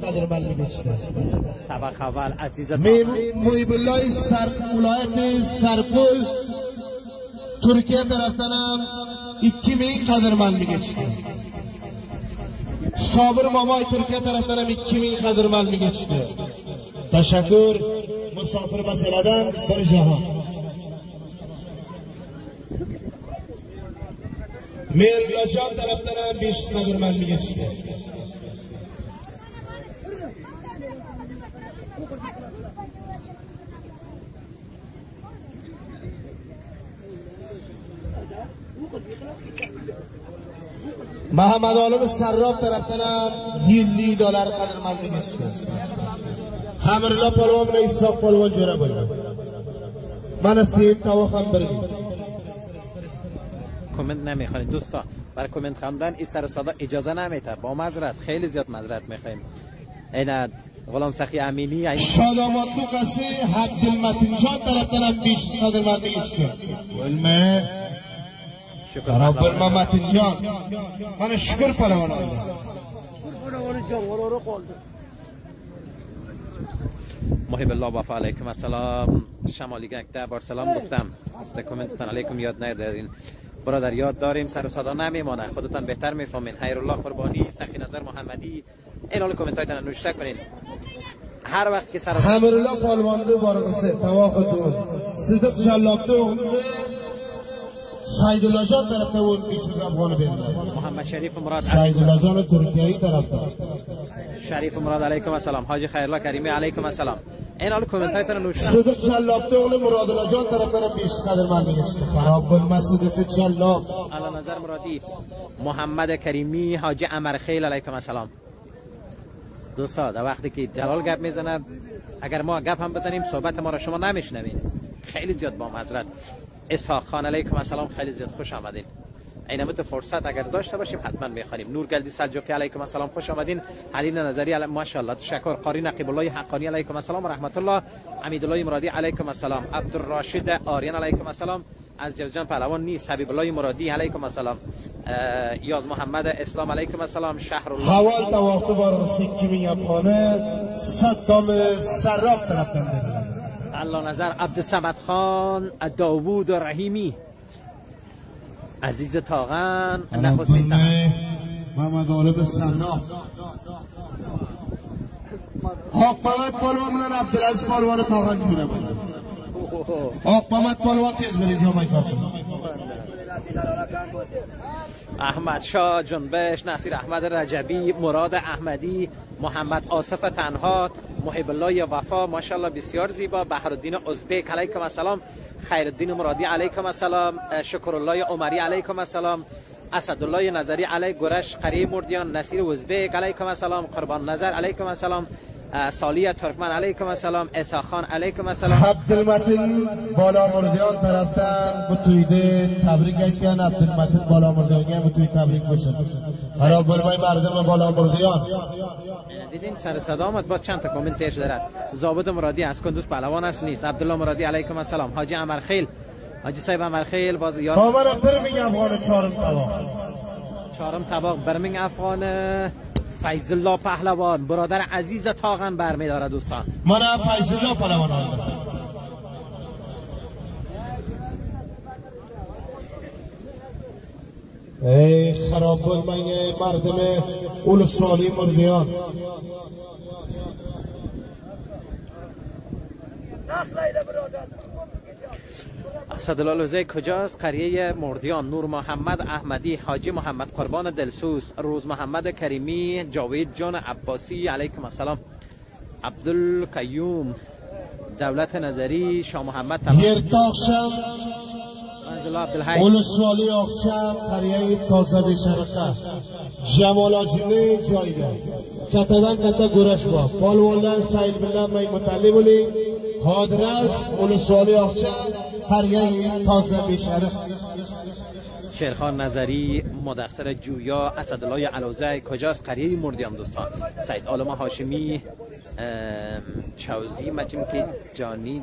قدرمند میگشته. طبق اول عزیز محیب الله ولایت سرپل ترکیه طرفتنم 2000 قدرمند میگشته. صابر مامای ترکیه طرفتنم 2000 قدرمند میگشته. تشکر مسافر مسئله‌دن در جهان. میرلا جان طرفتنم 20 قدرمند میگشته. محمد عالم سراب طرفتنم $50 قدرمند میگشته. همرلا پلوان من ایساق پلوان جوره بایدم من سیم تواخم بردیم. کامنت نمیخواین دوستا، برای کامنت خواندن این سر صدا اجازه نمیده. با معذرت، خیلی زیاد معذرت میخوایم. این غلام سخی امینی شادامات تو قصه حق دلمتین جان طرفتنم 20 قدرمند میگشته. علمه رب الممتین جان من شکر پلوان آیدم. محب الله وفا علیکم السلام. شمالی گکته بار سلام گفتم در کامنتتان علیکم یاد ندارین برادر. یاد داریم سر و صدا نمیمانه، خودتان بهتر میفهمین. خیرالله قربانی، سخی نظر محمدی، این حال کامنت هایتان نوشته کنین هر وقت که سر همرلا پالوانده بارقصه تواخ دو صدق جلابده اونده سعید الله جان طرفته بود 20 افغان بیرون. محمد شریف مراد سعید الله جان ترکیه‌ای طرفته. شریف مراد علیکم السلام. حاجی خیرالله کریمی علیکم السلام. این حال کامنت هایتان نوشته. صدق جلابده اون مراد الله جان طرفته 20 قدرمند میگشته. خراب کن صدق جلاب. علی نظر مرادی، محمد کریمی، حاجی امرخیل علیکم السلام. دوستا در وقتی که جلال گپ میزنه اگر ما گپ هم بزنیم صحبت ما را شما نمیشنوین. خیلی زیاد با معذرت. اسحاق خان علیکم السلام، خیلی زیاد خوش آمدین. اینم تو فرصت اگر داشته باشیم حتما میخوانیم. نور گلدی سلجوقی علیکم السلام، خوش آمدین. حلیل نظری ماشاءالله تشکر. قاری نقیب الله حقانی علیکم السلام و رحمت الله. امیدالله مرادی علیکم السلام. عبدالراشد آریان علیکم السلام. از جلجان پهلوان نیست. حبیب الله مرادی علیکم السلام. یاز محمد اسلام علیکم السلام. شهرالله حوال تواخت بار سکیمی افغانه صدام سراب طرفتن. الله نظر عبدالصمد خان داوود رحیمی عزیز تاغن نخستین محمد عالم سراب حق محمد پالوان من عبدالعزیز پالوان تاغن جوره بود. حق محمد پالوان تیز بری جامعه کار کنم. احمد شاه جنبش، نصیر احمد رجبی، مراد احمدی، محمد آصف تنها، محب الله وفا ماشاءالله بسیار زیبا، بهرالدین ازبک علیکم السلام، خیرالدین مرادی علیکم السلام، شکرالله عمری علیکم السلام، اسدالله نظری علی گرش قری مردیان، نصیر ازبک علیکم السلام، قربان نظر علیکم السلام، سالیه ترکمن علیکم السلام، عیسی خان علیکم السلام. عبدالمتین بالا مردیان طرفتن بتویده تبریک ایتن. عبدالمتین بالا مردیان بتوید تبریک بشن. خراب برمای مردم بالا مردیان. دیدین سر صدا آمد با چند تا کامنت تیش دارد. زابد مرادی از کندوز پهلوان است نیست. عبدالله مرادی علیکم السلام. حاجی امرخیل، حاجی صاحب امرخیل باز یاد تامر برمینگ افغان چهارم طباق برمینگ افغان. فیض الله پهلوان برادر عزیز تاغن برمیداره دوستان. من فیض الله پهلوان آمدم. ای خراب بود من مردم اولسوالی مردیان. اسدالله لوزی کجاست؟ قریه مردیان. نور محمد احمدی، حاجی محمد قربان دلسوز، روز محمد کریمی، جاوید جان عباسی علیکم السلام، عبدالقیوم، دولت نظری، شاه محمد گرداخشم، اولسوالی آخشم، قریه تازه بشرقه، جمال آجینه جایده کتدن کتا گرش با پالوانه سعید بلند مای مطلبولی حادرس اولسوالی آخشم قریه تازه بشرق. شیرخان نظری، مدثر جویا، اسدالله علوزه کجاست؟ قریه مردیان دوستان. سید عالم هاشمی، چوزی مچم که جانی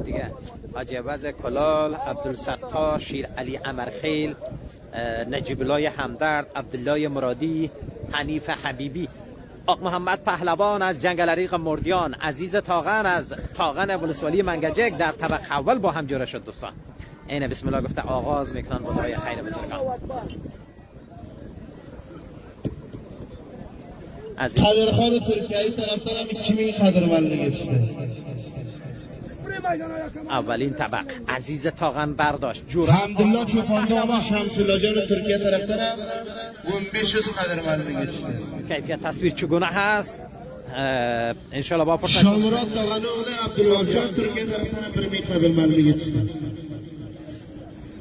دیگه، حاجی عوض کلال، عبدالستار، شیر علی امرخیل، نجیب الله همدرد، عبدالله مرادی، حنیف حبیبی. آق محمد پهلوان از جنگلریق مردیان، عزیز تاغن از تاغن ولسوالی منگجک در طبق اول با هم جوره شد. دوستان اینه بسم الله گفته آغاز میکنن با دعای خیر بزرگان. قدرخان ترکیه‌ای طرفدارم کمی قدرمندی گشته. اولین طبق عزیز تاغن برداشت جوره. حمدالله چوپاندام شمس‌الله جان ترکیه طرفدارم اون بیشوز قدرمندی گشته. کیفیت تصویر چگونه هست؟ انشالله با فرصت شامرات تاغن اغلی عبدالوهاب جان ترکیه طرفدارم برمی قدرمندی گشته.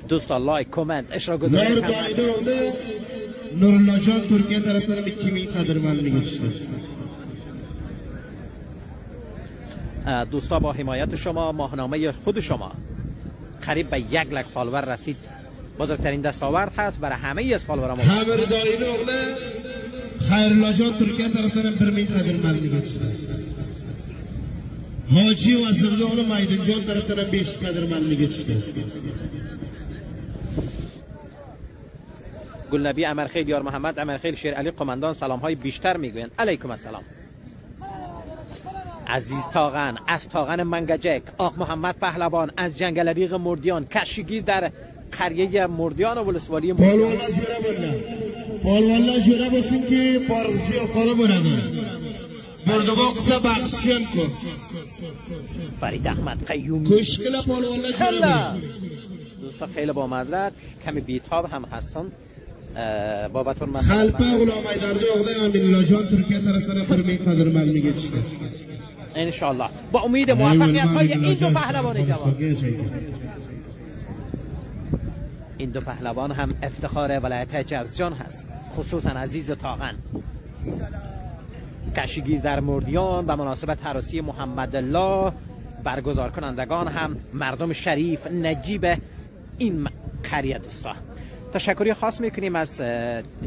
دوستان لایک کامنت اشتراک گذاری نور دایده اغلی نورالله جان ترکیه طرفدارم کمی قدرمندی گشته. دوستا با حمایت شما ماهنامه خود شما قریب به 1 لک فالوور رسید. بزرگترین دستاورد هست برای همه از فالوورام. همر دایده اغلی خیرالله جان ترکیه طرفدارم برمی قدرمندی گشته. حاجی و اصرده اغلی مایدن جان طرفدارم بیش قدرمندی گشته. گلنبی امرخیل یار محمد امرخیل شیر علی قماندان سلام های بیشتر میگویند. علیکم السلام. عزیز تاغن از تاغن منگجک، آق محمد پهلوان از جنگلریق مردیان، کشیگیر در قریه مردیان و ولسوالی مردیان. پالوالا جوره بودن، پالوالا جوره باشین که پارچی افکارا بردن بردگاه قصه بخشیان کن. فرید احمد قیومی کشکل پالوالا جوره بودن. دوستا خیلی با معذرت کمی بیتاب هم هستن بابتون من خلپه غلام ایدرده اغلی امینالله جان ترکیه طرفدارم برمی قدرمندی گشته. انشالله با امید موفقیت های این دو پهلوان جوان. این دو پهلوان هم افتخار ولایت جوزجان هست، خصوصا عزیز تاغن کشیگیر در مردیان به مناسبت عروسی محمد الله. برگزار کنندگان هم مردم شریف نجیب این قریه. دوستا تشکری خاص میکنیم از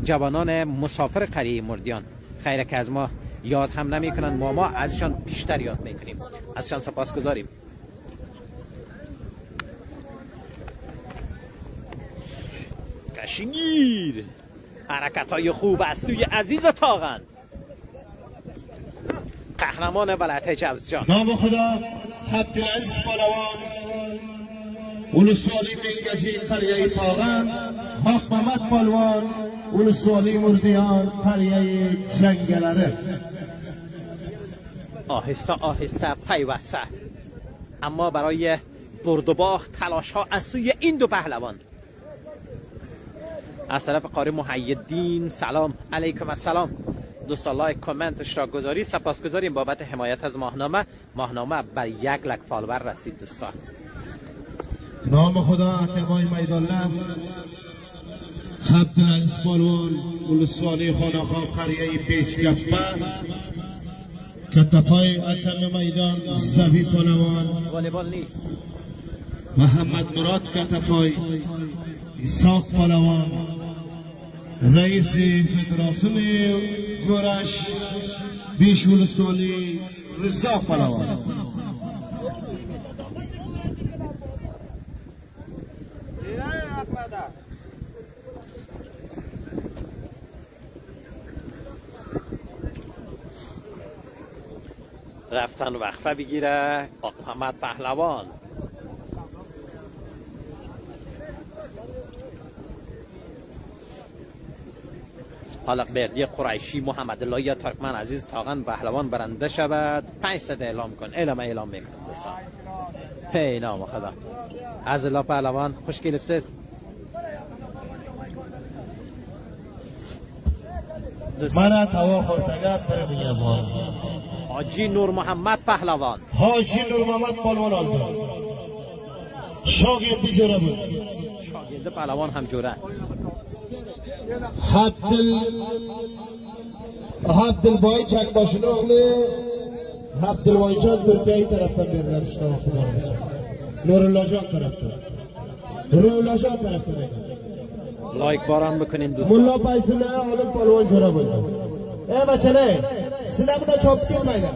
جوانان مسافر قریه مردیان. خیره که از ما یاد هم نمیکنن، ما ازشان بیشتر یاد میکنیم. ازشان سپاسگزاریم. کشیگیر حرکت های خوب از سوی عزیز تاغن قهرمان ولایت جوزجان. نام خدا عبدالعزیز پهلوان ولسوالی منگجک قریه تاغن، آق محمد پهلوان ولسوالی مردیان قریه جنگلریق. آهسته آهسته پیوسته اما برای برد و باخت تلاش ها از سوی این دو پهلوان. از طرف قاری محیدین سلام علیکم السلام. دوستان لایک کامنت اشتراک گذاری سپاسگزاریم بابت حمایت از ماهنامه بر 1 لک فالوور رسید. دوستان نام خدا احتمای میدانله عبدالعزیز پهلوان ولسوالی خانخواه قریه پیشگفته کتپای اتم میدان زوی پهلوان والیبال نیست. محمد مراد کتپای اسحاق پهلوان رئیس فدراسیون گورش بیش ولسوالی رضا پهلوان. رفتن وقفه بگیره آق محمد پهلوان. حلق بردی قریشی محمد الله یا ترکمن عزیز تاغن پهلوان برنده شود. 5 صد اعلام کن. اعلام میکنم دوستان. هی نام خدا از الله پهلوان خوشگل بسیز. من توا خورتگه پر میگم حاجی نور محمد پهلوان. حاجی نور محمد پهلوان آلده شاگردی جوره بود. شاگرد پهلوان هم جوره. عبدالبای چک باشن اغلی عبدالبای جان ترکیه‌ای طرفتن بیرن اشتباه خدا رسید. نورالله جان طرفتن نورالله جان طرفتن. لایک باران بکنین دوستان. ملا پایسنه آلم پهلوان جوره بود. ای بچه نه سلامنا چاپ کن میده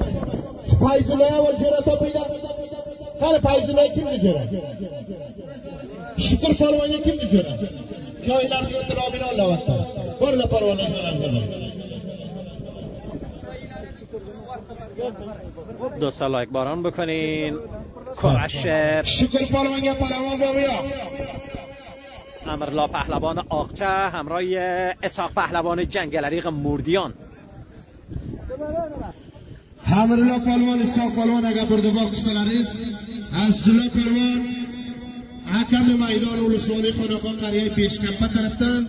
پایسنه اول جوره تا پیدا هر پایسنه کم نجوره شکر پهلوانی کم نجوره جای نرخیت رابین الله وقتا برلا پهلوان جوره دوستا لایک باران بکنین. کرش شکر پالوانگه پالوان با بیا امرلا پهلوان آقچه همراه اسحاق پهلوان جنگلریق مردیان. امرلا پالوان اسحاق پالوان اگر برده با کسلاریس اصلا پالوان حکم میدان ولسوالی خانقاه قریه پیشکمپه طرفتن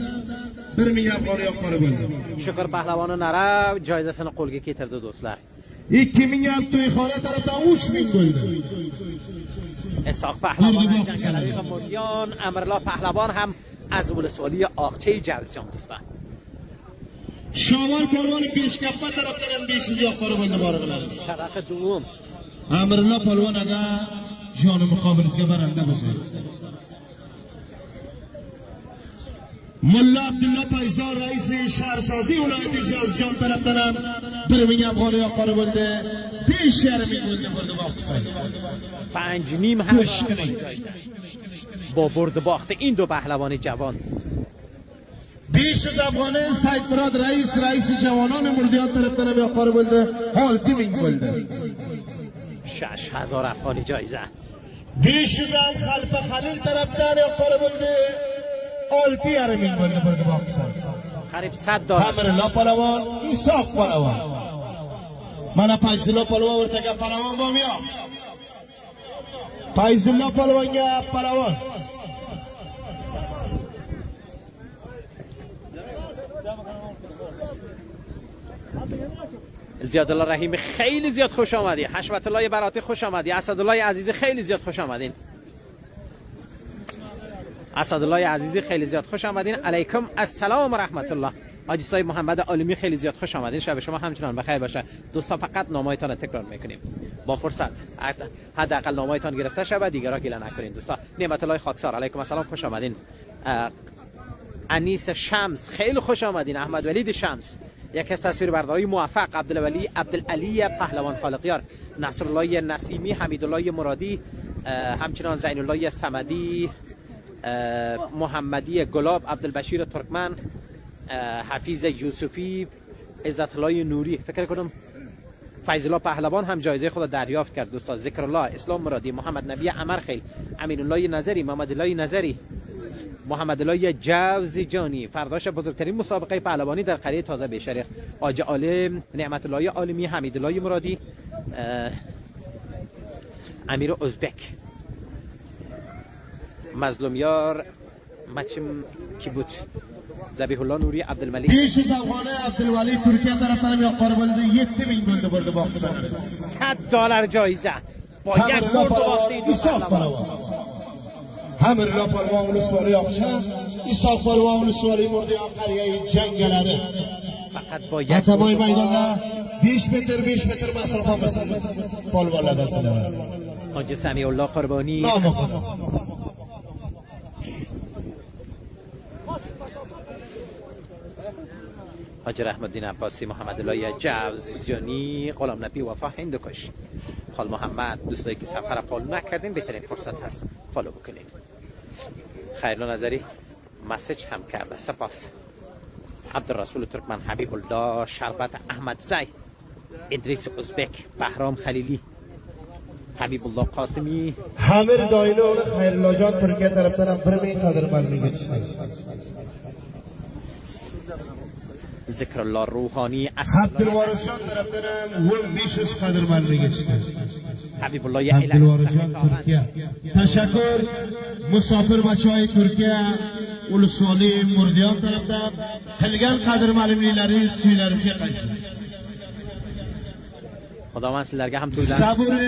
برمیگه افغانی آقاره بلده. شکر پهلوان نره جایزه سن قلگی که ترده دوستلر. یکی میگم توی خانه طرفتن اوش میگلده. اسحاق پهلوان جنگلریق مردیان. امرلا پهلوان هم از ولسوالی آقچه جوزجان دوستان. شمال پالوان پیشکمپه طرفتن بیشی آقاره بلده بارگلده. طرف دوم امرلا پالوان اگر جان مقابلش برنده باشه. ملا عبدالله پایزار رئیس شهرسازی ولایت جوزجان طرفتن برمیگه افغانی آقاره بلده پیش شهر میگلده برده باخت 5.5 هم با برد باخت این دو پهلوان جوان. بیش از افغانه سید فراد رئیس جوانان مردیان طرفتن به آقاره بلده حال دیمینگ بلده 6,000 افغانی جایزه. بیش از خلف خلیل طرفتن آقاره بلده آلپی ارمین بلده برده باقصان قریب $100. امرلا پالوان اسحاق پالوان من پایزلا پالوان ورتگه پالوان با میا پایزلا پالوان گه پالوان زیاد الله رحیم خیلی زیاد خوش آمدی. حشمت الله براتی خوش آمدی. اسدالله عزیزی خیلی زیاد خوش آمدین. اسدالله عزیزی خیلی زیاد خوش آمدین. علیکم السلام و رحمت الله. حاجی صاحب محمد عالمی خیلی زیاد خوش آمدین. شب شما همچنان بخیر باشه. دوستا فقط نامایتان تکرار میکنیم با فرصت حداقل نامایتان گرفته شود دیگرها گله نکنین. دوستا نعمت الله خاکسار علیکم السلام خوش آمدین. انیس شمس خیلی خوش آمدین. احمد ولید شمس یک از تصویربرداری موفق. عبدالعلی پهلوان خالقیار. نصرالله نسیمی. حمیدالله مرادی. همچنان زین الله صمدی. محمدی گلاب. عبدالبشیر ترکمن. حفیظ یوسفی. عزت الله نوری. فکر کنم فیض الله پهلوان هم جایزه خود دریافت کرد دوستا. ذکر الله اسلام مرادی. محمد نبی عمرخیل. امین الله نظری. محمد الله نظری. محمد الله جوزجانی. فرداش بزرگترین مسابقه پهلوانی در قریه تازه بشریق. حاج عالم. نعمت الله عالمی. حمید الله مرادی. امیر ازبک. مظلومیار مچم کیبوت. ذبیح الله نوری. عبدالملک. پیش از افغانه عبدالولی ترکیه طرفدار یا قربالده 1 میلیون برده باقصان $100 جایزه با یک برد باخت اسحاق پالوان. امرلا پالوان ولسوالی آقچه اسحاق پالوان ولسوالی مردیان قریه جنگلره. فقط با یک حکمای میدان نه 20 متر مسافه بسن پالوان لدرسنه. حاج سمیع الله قربانی. نام خدا حاج رحمت الدین عباسی. محمد الله جوزجانی. غلام نبی وفا هندوکش. خال محمد. دوستایی که سفر فالو نکردین بهترین فرصت هست فالو بکنید. خیرلا نظری مسیج هم کرده سپاس. عبدالرسول ترکمن. حبیب الله. شربت احمد زی. ادریس ازبک. بهرام خلیلی. حبیب الله قاسمی. حامر داینه اون خیرلا جان ترکیه طرفدارم برمی قدر بل میگه. ذکر الله روحانی. عبدالوارشان طرفدارم و بیش از قدر بل میگه. حبیب الله عبدالوارشان ترکیه. تشکر مسافر بچهای ترکیه ولسوالی مردیان طرفدار خلگان قدر معلومی لریز توی لرزی قیسی. خداوند سیلرگه هم توی صبر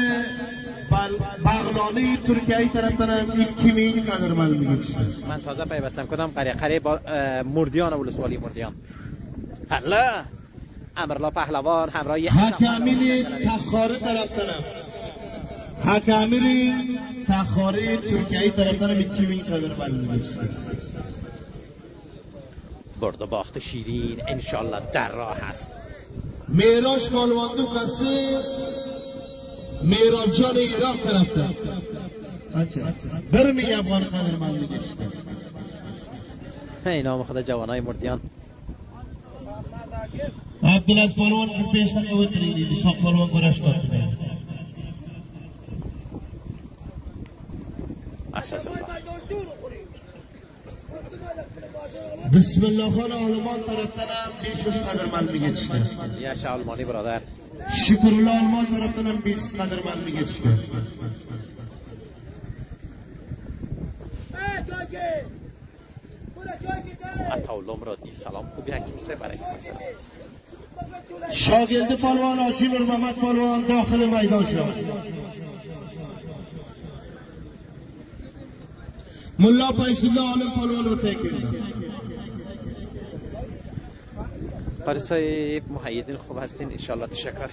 بغلانی ترکیه طرفدارم 2 میلیون قدر معلومی گذاشته. من تازه پیوستم کدام قریه با مردیان ولسوالی مردیان. حالا امرلا پهلوان همراه حکمین تخاری طرفدارم. حکمین تخاری ترکیه طرفدارم 2 میلیون قدر معلومی گذاشته. برد و باخت شیرین انشالله در راه است. میراش پالواندو کسی میراج جان عراق طرفدار. در میگه افغان قدر معلومی گذاشته. ای نام خدا جوانای مردیان. عبدالعزیز پالوان 45 دقیقه وترینی بساق پالوان گرش کرده بسم الله خان آلمان طرفتن هم 20 قدرمند میگه چیه یش آلمانی برادر شکر الله آلمان طرفتن هم 20 قدرمند میگه چیه عطاالله مرادی سلام خوبی حکیم سه برای سلام شاگرد پالوان حاجی نور محمد پالوان داخل میدان شد ملا پیسالله عالم پالوان رو تکید پارسای محیدین خوب هستین انشالله تشکر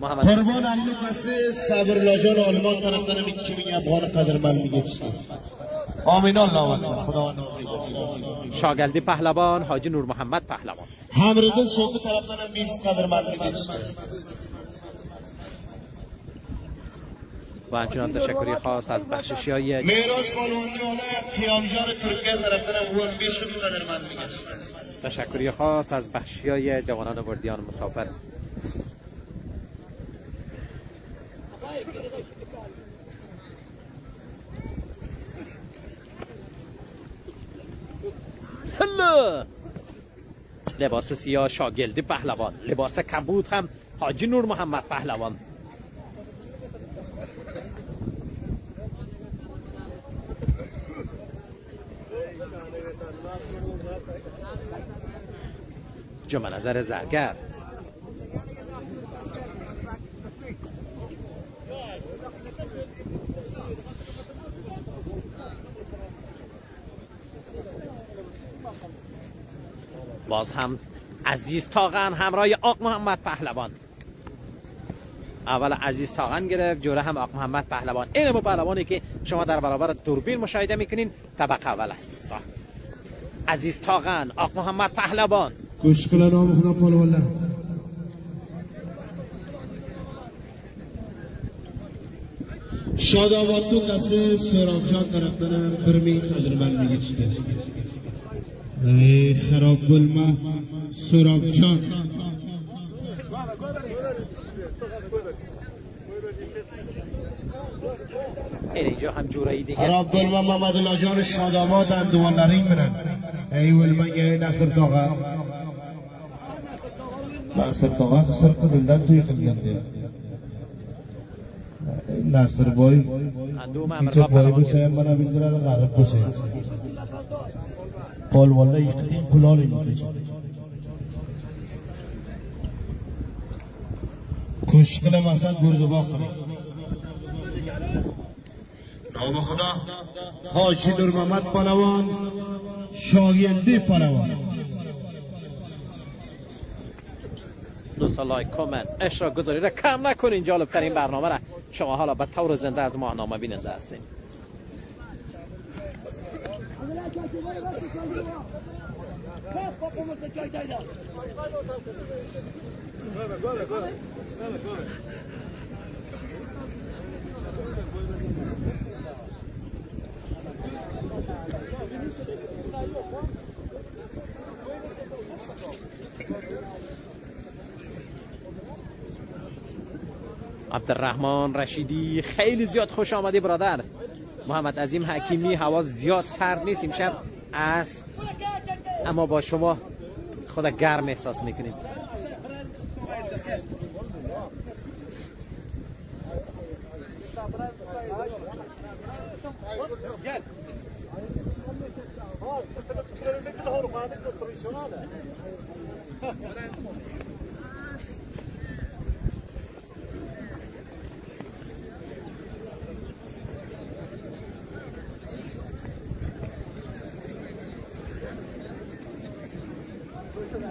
محمد قربان علو قصه صبر لاجان آلمان طرفتن میگه میگه افغان قدرمند میگه چی آمین الله خدا شاگردی پهلوان حاجی نور محمد پهلوان همردن شوق طرفتن 20 قدرمند میگه چی و همچنان تشکری خاص از بخششیای میراث پالوانیانه قیامجان ترکیه طرفتن 20 قدرمند میگه تشکری خاص از بخشیای جوانان وردیان مسافر لباس سیاه شاگردی پهلوان لباس کبود هم حاجی نور محمد پهلوان جمع نظر زرگر باز هم عزیز تاغن همراه آق محمد پهلوان اول عزیز تاغن گرفت جوره هم آق محمد پهلوان این پهلوانی که شما در برابر دوربین مشاهده میکنین طبقه اول است دوستان عزیز تاغن آق محمد پهلوان گوش کلا نام خدا پالوان شاداباد تو قصه سراب جان طرفتن برمی قدرمند میگه چی ای خراب گلمه سراب جان اینجا هم جورایی دیگه خراب گلمه محمد الله جان شاداباد هم دوانلرین منن ای ولمه نصر تاغه نصر تاغه خسر قدلدن توی خلگنده نصر بای ایچه بای بشه منا بیدرد غرب بشه قال والله یقین کلالی میکشه کشکل مسد گردبا کنه نام خدا حاجی نور محمد پالوان شاگردی پالوان دوستان لایک کامنت اشتراک گذاری را کم نکنین جالب ترین برنامه را شما حالا به طور زنده از ماهنامه بیننده هستین عبدالرحمن رشیدی خیلی زیاد خوش آمدی برادر محمد عظیم حکیمی هوا زیاد سرد نیست امشب است اما با شما خود گرم احساس میکنیم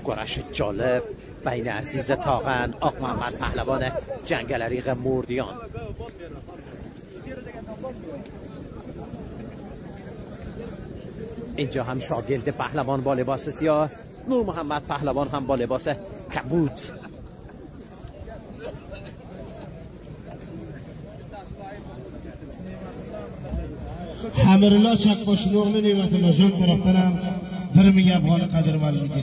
گرش جالب بین عزیز تاغن آق محمد پهلوان جنگلریق موردیان اینجا هم شاگرد پهلوان با لباس سیاه نور محمد پهلوان هم با لباس کبود حمرالله چکباش نوغل نیمت نجان طرفتنم برمی افغان قدرمند میگه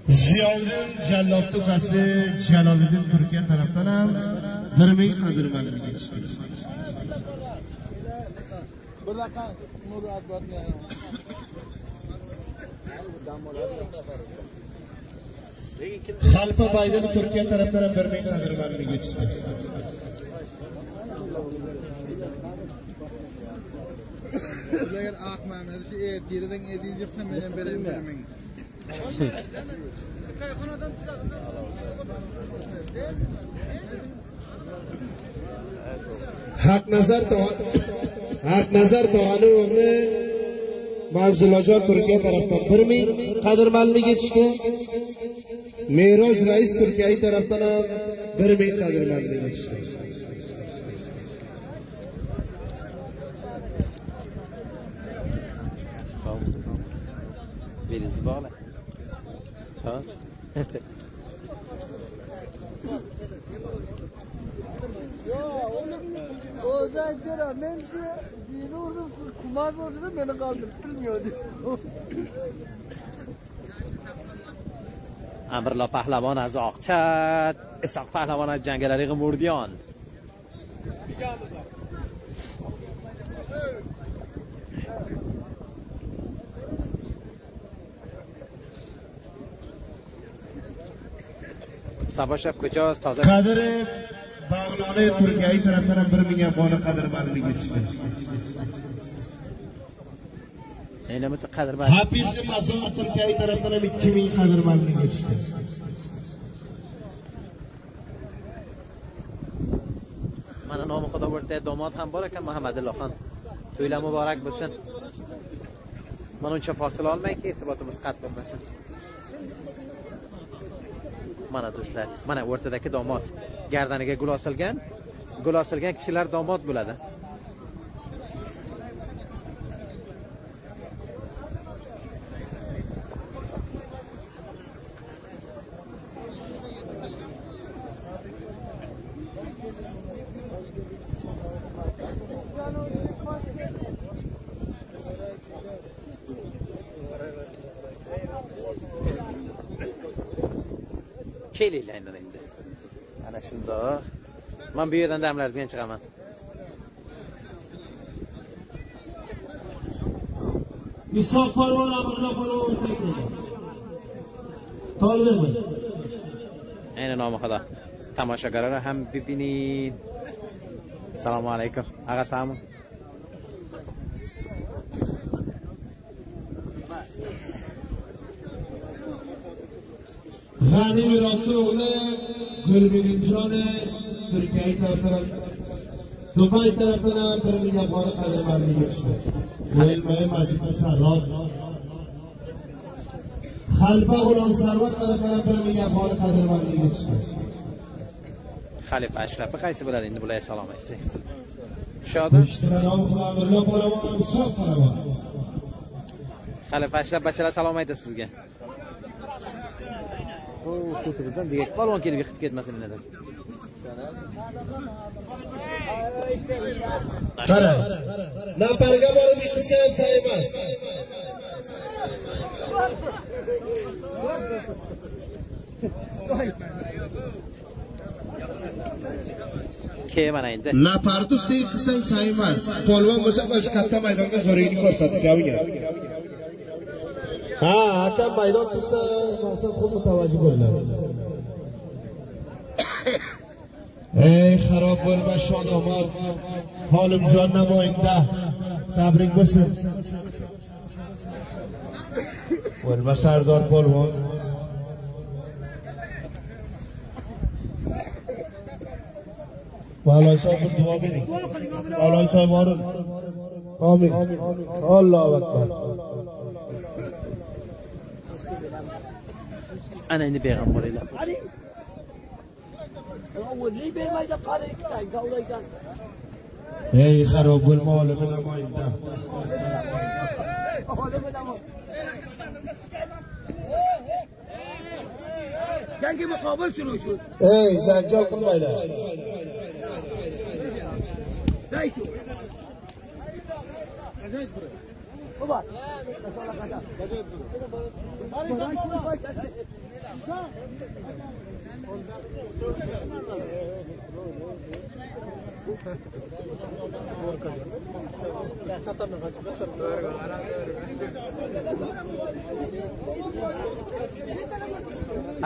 Ziyoddin Jallotovkasi Jaloliddin Turkiya tarafdan ham 1000 qadrmaniga geçti. Xalpa Bayden Turkiya tarafdan ham 1000 qadrmaniga geçti. Eğer akmamlar şu diriden edilirse benim veremem. Haq nazar to'g'ani o'g'li Manzulajon Turkiya tarafdan 1000 qadrmaniga geçti. Mehroj Rais Turkiya tarafdan ham 1000 qadrmaniga geçti. Belinizi bağla. Ha? O zaten ben şu yeni vurdum kumar vurdu beni kaldırmıyordu. Amirlo Pahlavon az Oqchat, Isoq Pahlavon az Jangalari G'umurdiyon. Saboshab ko'chas toza. Qadirov Bag'loni Turkiya tarafdan ham 1000 afg'oni qadrmaniga geçti. Endi qadrman. Hafiz Mas'ud Turkiya tarafdan ham 2000 qadrmaniga geçti. Mana nomi Xudo o'rta domod ham bor ekan Muhammadillo xon. To'ylar muborak bo'lsin. Mana uncha fosila olmayki irtibotimiz qat bo'lmasin. Mana do'stlar, mana o'rtadagi domod gardaniga gul osilgan kishilar domod bo'ladi. Kelinglar endi. Ana shundoq. Men bu yerdan damlardan chiqaman. Isoq Polvon Abdulla Polvon o'taydi. Tolvermi? Ayni nomi Xudo. Tomoshagarlar ham bibinin. Assalomu alaykum. Ag'asammi? G'ani Miroqning o'g'li Gulbegimjon Turkiya tarafdan Dubay tarafdan 1000 afg'oni qadrmaniga geçti. O'lmay Majid Sarrot Xalpa G'ulom Sarvat tarafdan 1000 afg'oni qadrmaniga geçti. Xalifa Ashrafi qaysi bo'ladi endi bular salom aytsak. Shoda. Amirlo Polvon Isoq Polvon. Xalifa Ashraf bachalar salom aytadi sizga. Ko'tirdan degan polvon kelib yiqitib ketmasin dedim. Qara. Naparga borib yiqitsan saymas. Kemana endi. Napardu qilsang saymas. Polvon bo'lsa o'sha katta maydonga zo'ringni ko'rsatib kelgan. Ha, aka maydon tursa, maqsad xuddi mutavajjih bo'ladi. Ey xarob bo'lma shodomod, Holimjon Namoyinda. Tabrik bo'lsin. و سردار پلوان بالای صاحب دعا بریم بالای صاحب آرون آمین الله اکبر انا اینی پیغمبر الله ای خراب المال من ما اینده جنگ مقابل شروع شد. ای زنجال کن بایده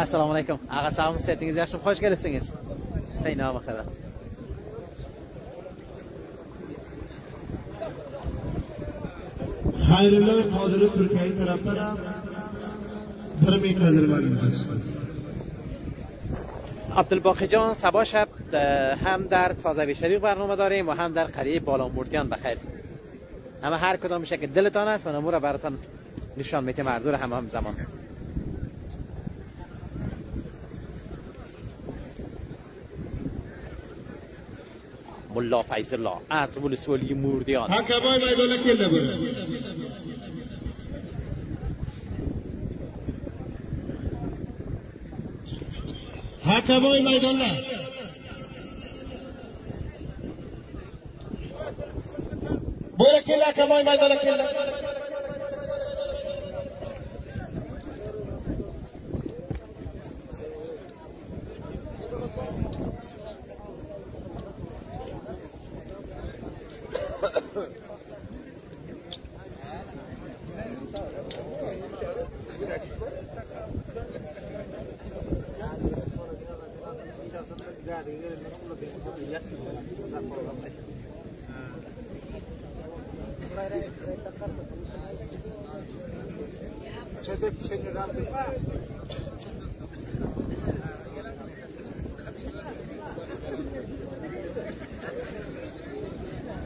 assalomu alaykum. Ağa sağolun, sihatingiz yaxshimi? Xo'sh kelibsiz. Qaynoq xabar. Xayrullo Qodirov Turkiya tarafdan 1 meter درآمد. عبدالباقیجان صبا شب هم در تازه شریق برنامه داریم و هم در قریه بالامردیان. بخیر اما هر کدام میشه که دلتان است و نمو را براتان نشان میتیم مردور هم زمان. ملا فیض الله از ولسوالی مردیان حکمای میدان کله بره حکمای میدان نه بره کله حکمای میدان کله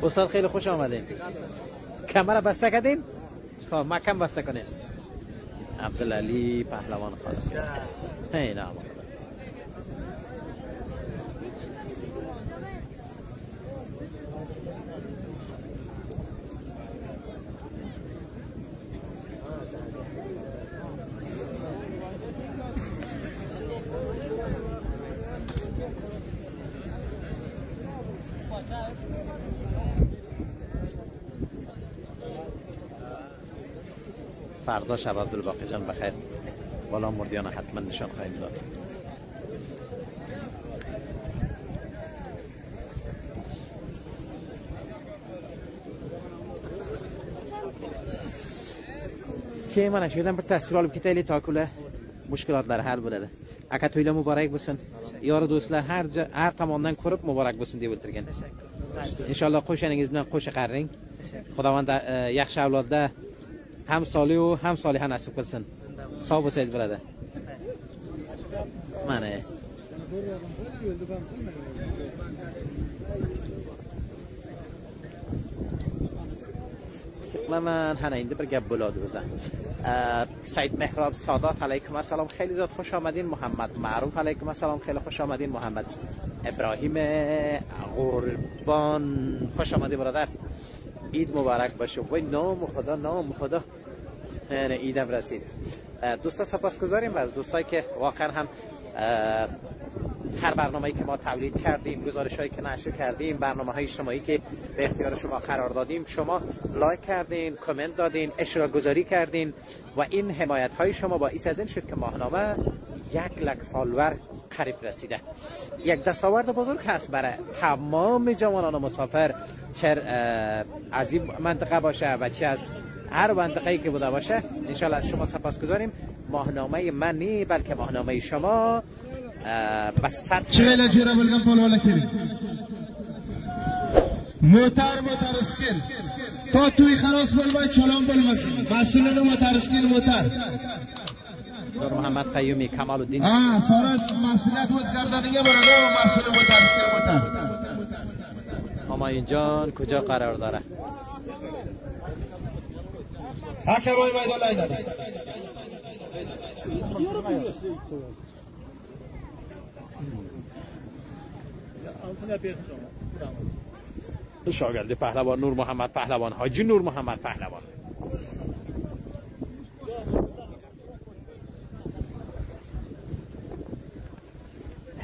استاد خیلی خوش آمدین. کمر بسته کردین؟ خب محکم بسته کنین. عبدالعلی پهلوان خالص. هی نام. فردا شب عبدالباقی جان بخیر. بالا مردیان حتما نشان خواهیم داد. که من شدم بر تصویر که تیلی تاکوله مشکلات در حل بوده. اگه تویل مبارک بسن یار دوستله هر تمامدن کرب مبارک بسن دیولترگن. انشالله خوشنگیز بودن خوش قرنگ. خداوند یخش اولاد هم سالی و هم صالحه نصیب کنسن. صاحب و سید براده. منه. من هنه اینده بر گب بلاد روزه. سید مهراب سادات علیکم السلام خیلی زیاد خوش آمدین. محمد معروف علیکم السلام خیلی خوش آمدین. محمد ابراهیم قربان خوش آمدی برادر. عید مبارک باشه. وای نام خدا نام خدا. ایدم رسید. دوستا سپاسگزاریم از دوستایی که واقعا هم هر برنامه‌ای که ما تولید کردیم، گزارش‌هایی که نشر کردیم، برنامه‌های اجتماعی که به اختیار شما قرار دادیم، شما لایک کردین، کامنت دادین، اشتراک گذاری کردین و این حمایت‌های شما باعث از این شد که ماهنامه 1,00,000 فالوور قریب رسیده. یک دستاورد بزرگ هست برای تمام جوانان مسافر، چه از این منطقه باشه و چه از هر منطقه‌ای که بوده باشه. انشالله از شما سپاسگزاریم. ماهنامه من نی بلکه ماهنامه شما بسط چهل جوره بلگم پلواله کردیم موتر اسکل تا توی خلاص بولمای چلان بولمسın. Masılını motarıskin motar. نور محمد قیومی کمال الدین. sonra مسئولیت وزگردانیه برده و مسئول motarıskin motar. همایون جان کجا قرار داره؟ حکمای میدان لایدن. شاگرد پهلوان نور محمد پهلوان، حاجی نور محمد پهلوان.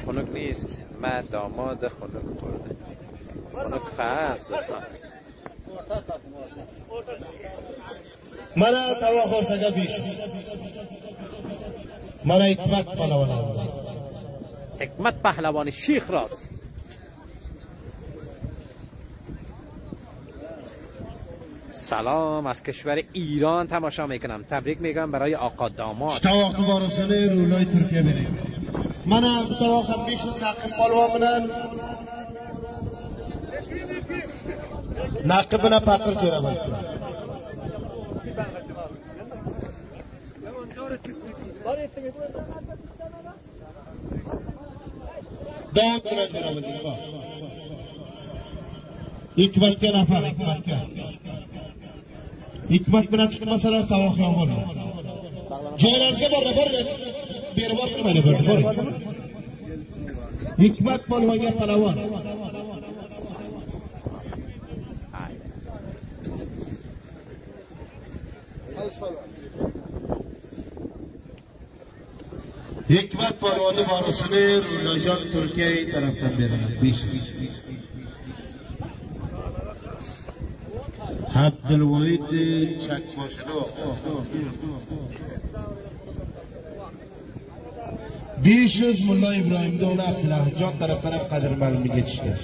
خنک نیست، من داماد خنک خورده. خنک خواست دوستان. من توا خورتگه بیش. من حکمت پهلوانم. حکمت پهلوان شیخ راست. سلام از کشور ایران تماشا میکنم. تبریک میگم برای آقا داماد. اشتواق وارسانه رولای ترکیه بریم. منم تواخم بیش از نقب پالوا منن. نقب نه پاکر جورا من. داد کنه جورا من. حکمت که نفر حکمت که. حکمت بنا مثلا تواخی آمون. جایرازه برده بیربار کنه برده. حکمت پالوانگه پلوان. حکمت پالوانی وارسانه رولاجان ترکیه طرفتن بیرن. بیش. عبدالوحید چکماشلو بیش از ملا ابراهیم دوله لهجان طرف قدرمند میگه چشته.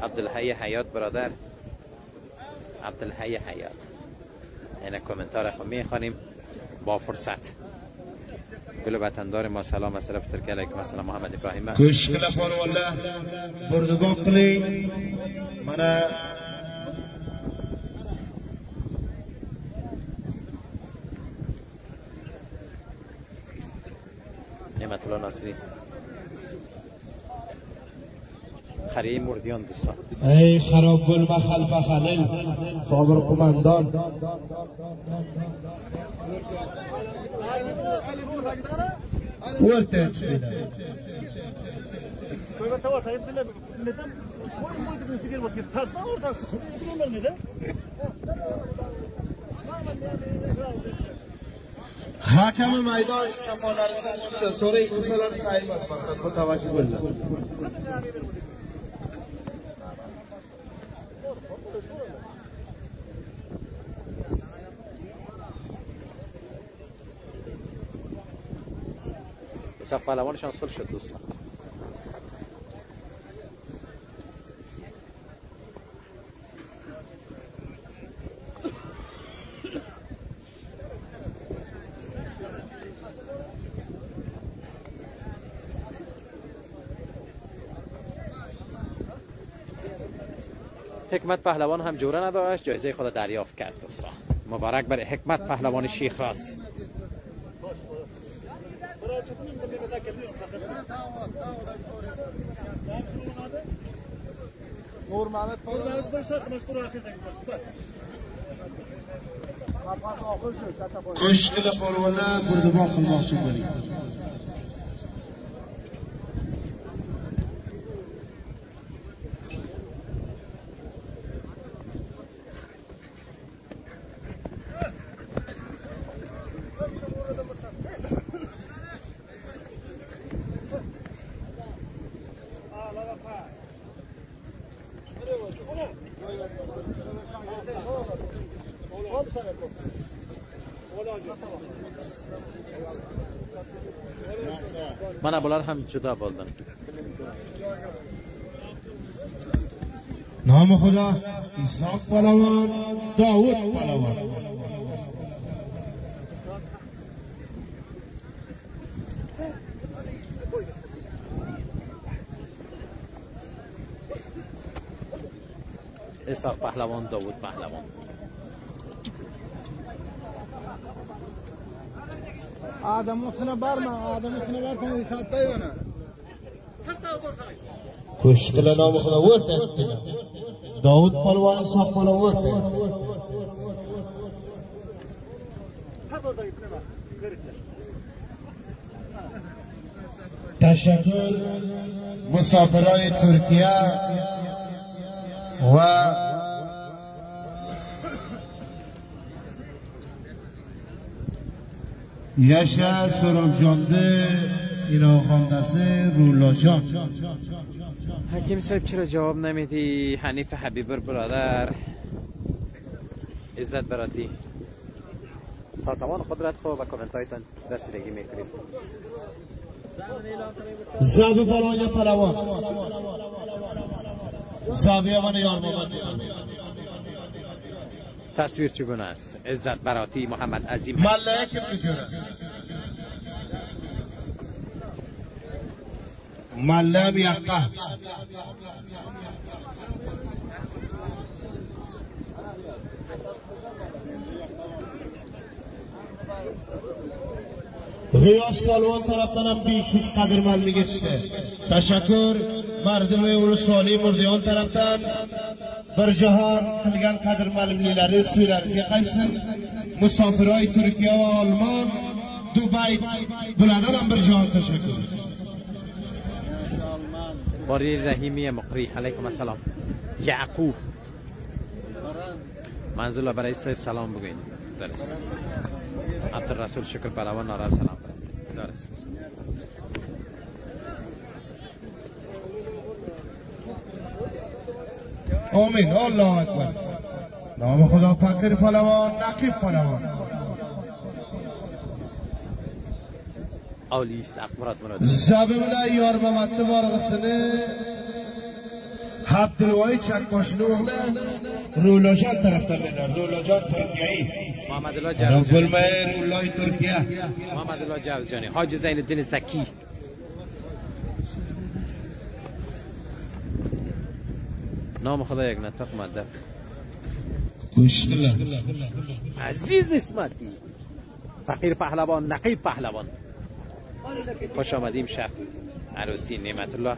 عبدالحی حیات برادر، عبدالحی حیات. این کومنتار خود میخوانیم با فرصت. کل وطندار ما سلام از طرف ترکیه. علیکم السلام محمد ابراهیم. کشکل فال والله بردگاه قلی من نعمت الله ناصری خریه مردیان دوستان. ای خراب گل و خلف خلیل صابر قماندان ورته حاکم میدان شمال سوره کسلان صاحب است مثلا متوجه بله. اسحاق پهلوانشان صلح شد دوستان. حکمت پهلوان هم جوره نداشت، جایزه خود دریافت کرد دوستان. مبارک برای حکمت پهلوان شیخ راست. نور محمد کشکل پالوانه بردگاه خلماخچه بریم. من ابوالر هم جدا بولدم. نام خدا ایساق پهلوان داود پهلوان اسحاق پهلوان، داوود پهلوان. آدم مخنه برما آدم مخنه برما خاطه یا نه کشکل نام خدا ورده داود پهلوان اسحاق پهلوان ورده تشکر مسافرای ترکیه و یشا سراب جانده اینا خواندسه رولاجان. حکیم صاحب چرا جواب نمیدی؟ حنیف حبیبر برادر، عزت براتی، تا توان قدرت خود و کامنت هایتان رسیدگی میکنیم. زابی پهلوان پهلوان زابی من یار محمد. تصویر چگونه است؟ عزت براتی، محمد عظیم مله که بجوره مله بیاقه غیاس پهلوان طرفتان هم بیشوز قدرمن میگشته. تشکر مردم ولسوالی مردیان طرفتان بر جهان قلگان قدرمن لیلاری سویلاری قیسن مسافرای ترکیه و آلمان دوبای بلادان هم بر جهان. تشکر. باری رحیمی مقری، علیکم السلام. یعقوب منزل برای صاحب سلام بگوین. درست. عبدالرسول شکر پهلوان نارال سلام فرستید. درست. آمین. الله اکبر. نام خدا فقیر پهلوان، نقیب پهلوان. آلیس اقبرات مراد زبمونه یار بمت بارغسنه عبدالوهی چکماشنو رولاجان طرفتان میرن. رولاجان ترکیه‌ای. محمد الله جوزجانی. رولای ترکیه. محمد الله جوزجانی. حاج زین الدین زکی. نام خدا یک نطق مدب. کشکله عزیز اسمتی، فقیر پهلوان، نقیب پهلوان. خوش آمدیم شب عروسی نعمت الله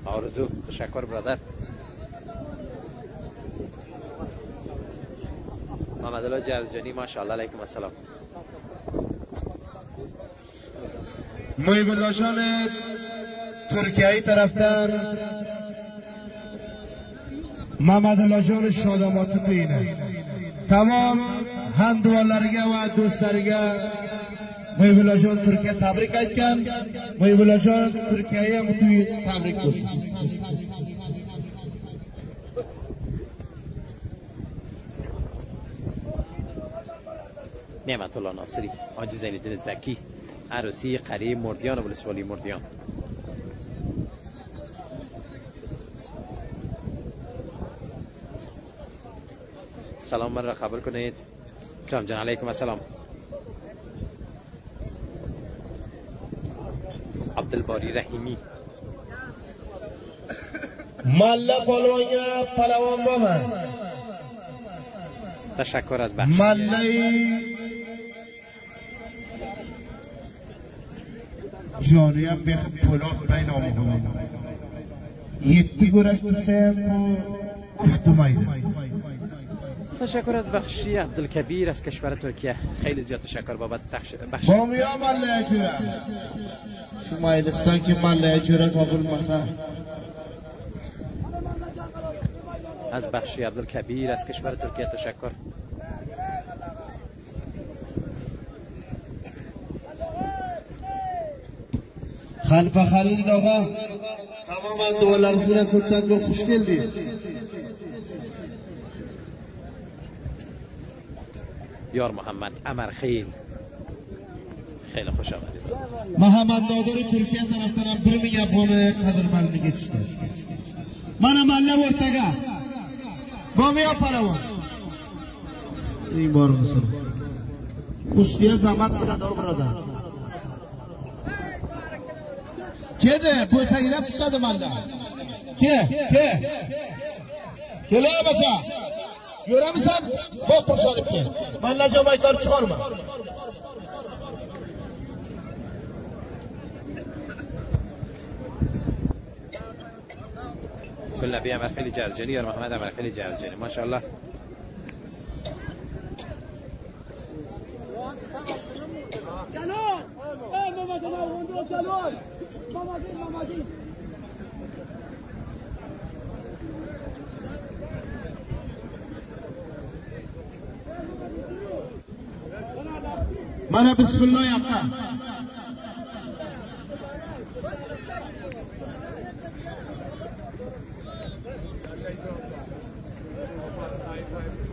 آرزو. تشکر برادر. محمد الله جوزجانی ماشاءالله. علیکم السلام. محیب الله جان ترکیه‌ای طرفتن محمد الله جان شادامات بینه تمام هندوالارگه و دوستارگه محیب الله جان ترکیه تبریک ایتکن. محیب الله جان ترکیه‌ای هم توی تبریک گفت. نعمت الله ناصری، حاج زین الدین زکی، عروسی قریه مردیان و ولسوالی مردیان. سلام من را قبول کنید. کرام جان علیکم السلام. عبدالباری رحیمی. مله پهلوان با من. تشکر از بخش. مله جانیم بیخ پولاد بین آمده یکی گرش دوستیم افتومایده. تشکر از بخشی عبدالکبیر از کشور ترکیه. خیلی زیاد تشکر بابت بخشی. بامیا مله جوره شما ایدستان که مله جوره قابل مثلا از بخشی عبدالکبیر از کشور ترکیه. تشکر. خلفه خلیل آقا تماما دولار سونه کردن رو خوشگل دید. یار محمد امرخیل، خیلی خوش آمدید. محمد نادر ترکیه طرفتان bir میگه بونه قدرمن geçti. من مله ورتگه بامیا پهلوان این بار مثلا استیه زحمت برادر برادر که ده پوسگیره پتاد مله که keling bacha. Ko'ramizsan? Bo'p turishib kel. Men najomay ko'rib chiqarma. كلنا عمل خیلی جرجانی یا محمد عمل خیلی جرجانی ماشاءالله. Mana bismillah yapma.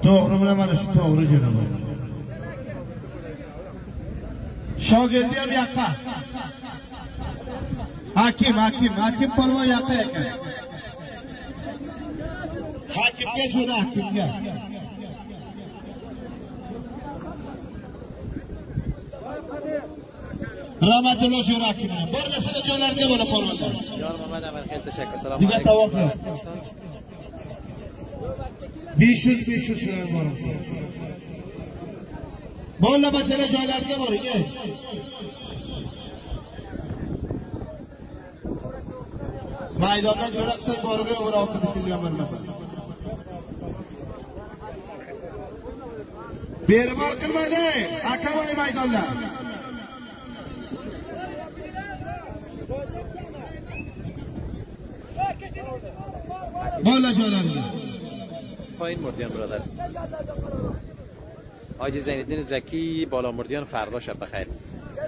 Doğru mu mana şu doğru jeraman. Shogirdi ham yoqqa. Hakim polvon yoqqa ekan. Hakimga jo'na hakimga. Rahmatulloh jo'na hakimga. Bir narsani jo'nlarga bo'la polvonlar. Yor Muhammad Amal xeyr tashakkur. Salom Diga alaykum. tavoq yo'q. 500 shunday bor. Bolla bachalar joylarga boring. Maydondan jo'raqsan borib o'roqni bitilgan bo'lmasa. Bermor qilmadi. Akavoy maydonlar. Bolla joylarga. پایین مردیان برادر. حاجی زینالدین زکی بالا مردیان فردا شب بخیر.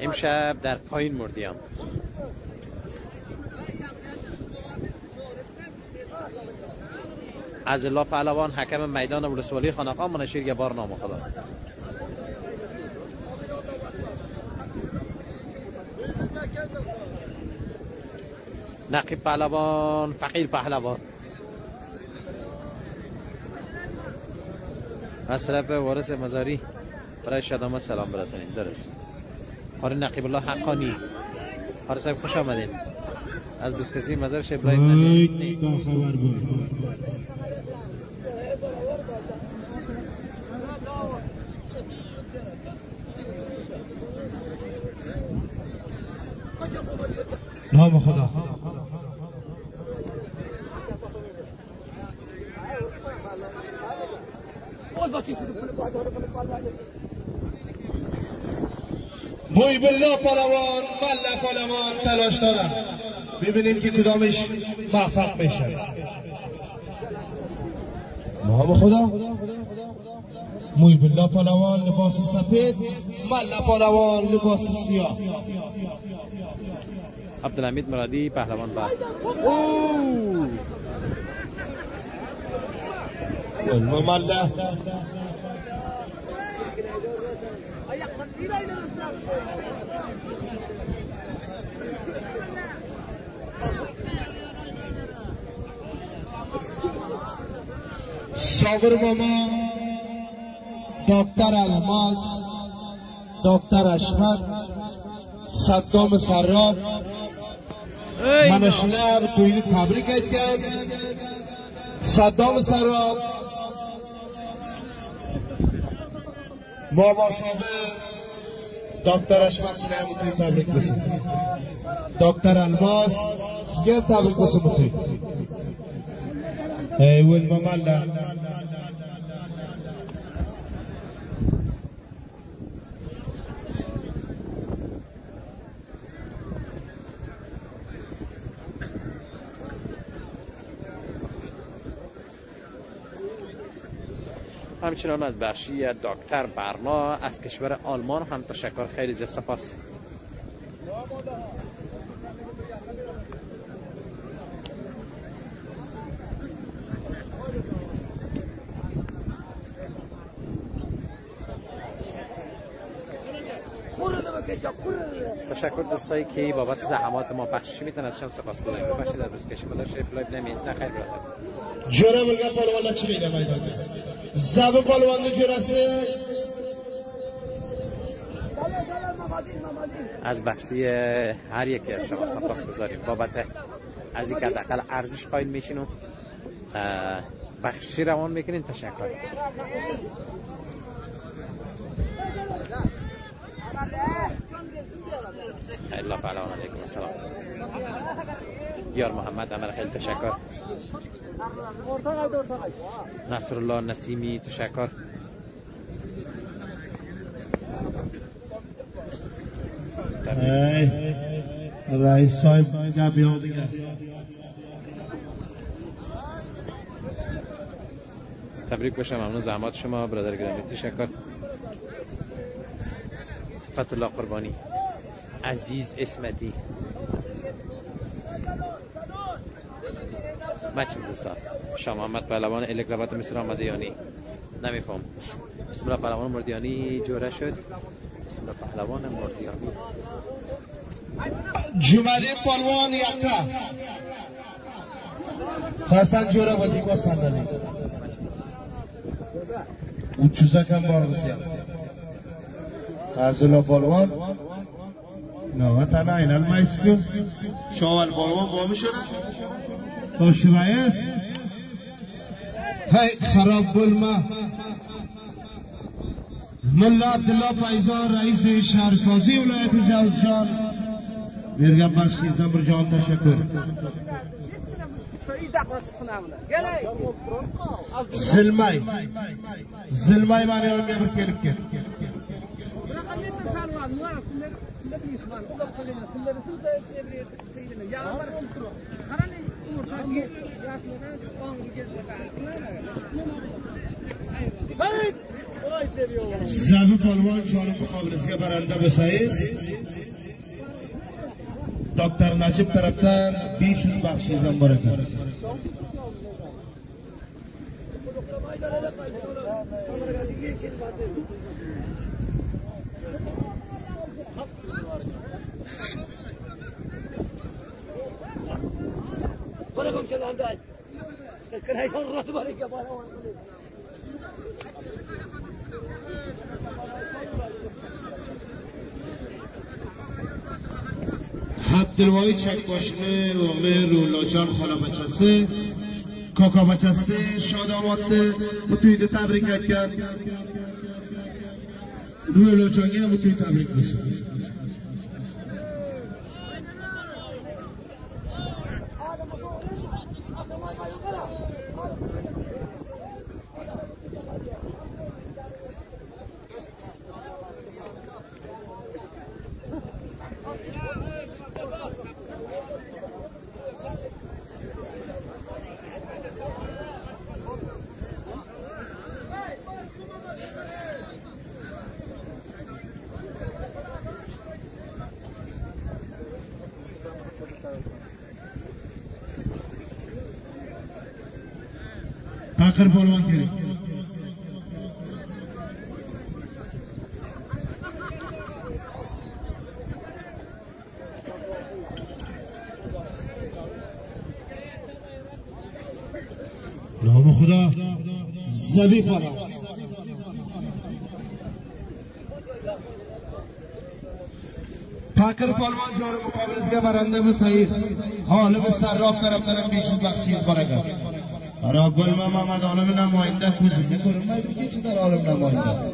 امشب در پایین مردیان. از الله پهلوان حکم میدان ولسوالی خانقاه منشیر بار نام خدا. نقیب پهلوان، فقیر پهلوان. از طرف وارث مزاری برای شادامت سلام برسانید. درست. آره نقیب الله حقانی. آره صاحب خوش آمدین. از بسکسی مزار شبلای نبید. خبر بود. نام خدا. موی بالله پالوان والله پالوان تلاش دارم ببینیم که کدامش موفق بشه. نام خدا. موی بالله پالوان لباس سفید، والله پالوان لباس سیاه. عبدالحمید مرادی پهلوان بعد. والله صابر ماما، دکتر الماس، دکتر اشمت، صدام صراف mana shular to'yni tabrik aytgan. Saddom Sarrof momo sobiq doktor Ashmat sizga ham tabrik bo'lsin. Doktor Almos sizga ham tabrik bo'lsin bu to'y. Ey o'l mamalla. همچنان از بخشی دکتر برنا از کشور آلمان هم تشکر، خیلی زیاد سپاس. تشکر دوستایی که بابت زحمات ما بخشش میتونن ازشان سپاس گذاریم. ببخشید از روز کشی گذاشته لایو نمیدید. نه خیر برادر. جوره بلگا پالوالا چی میده میدان؟ زب پالوان جورسه از بخشی هر یکی از شما سپاس گذاریم بابت از اینکه حداقل ارزش قائل میشین و بخشی روان میکنین. تشکر. خیلی پهلوان علیکم السلام. یار محمد عمر خیلی تشکر. نصر الله نسیمی تشکر. رئیس صاحب بیاد دیگه. تبریک باشه. ممنون زحمات شما برادر گرامی. تشکر. صفت الله قربانی، عزیز اسمتی، مچم دوستا. شاه محمد پهلوان الکرابات مصر آمده یا نی؟ نمیفهم. بسم الله پهلوان مردیانی جوره شد. بسم الله پهلوان مردیانی. جمعه پهلوان یکا حسن جوره بودی با صندلی او چوزه کم بارغسی حضور پهلوان نه تنها این المایسکو شاول پهلوان قومی شده باش رئیس هی خراب بلما ملا عبدالله فیضان رئیس شهرسازی ولایت جوزجان بیرگم بخشی زمر جان تشکر. زلمای معنی رو میبر کلک کرد. زبی پهلوان جان مقابلسی برنده بسایز دکتر نجیب طرفتن 20 بخشیزم برکن. عبدالوایی چک باشنه اوغله رولاجان خالا بچسته کاکا بچسته شاد آماده متویده تبریک کرد رولاجانی هم متویده تبریک بشه. آخر پهلوان کرد. نام خدا زبی پهلوان. پاکر پهلوان جور مقابله که برنده بسایز حال به سراب طرف دارم بیشتر بخشیز برگرد. رب المحمد عالم نماینده کوزی میکنم من دیگه چی در عالم نماینده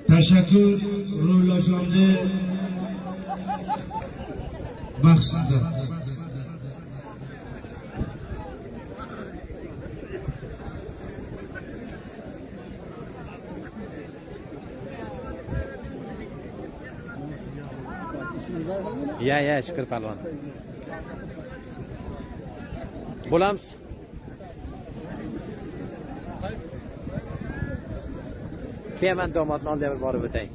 تشکر رولا جانده بخشیده. یا شکر پهلوان. بولمس که من داماد نال دیگر باره بتایی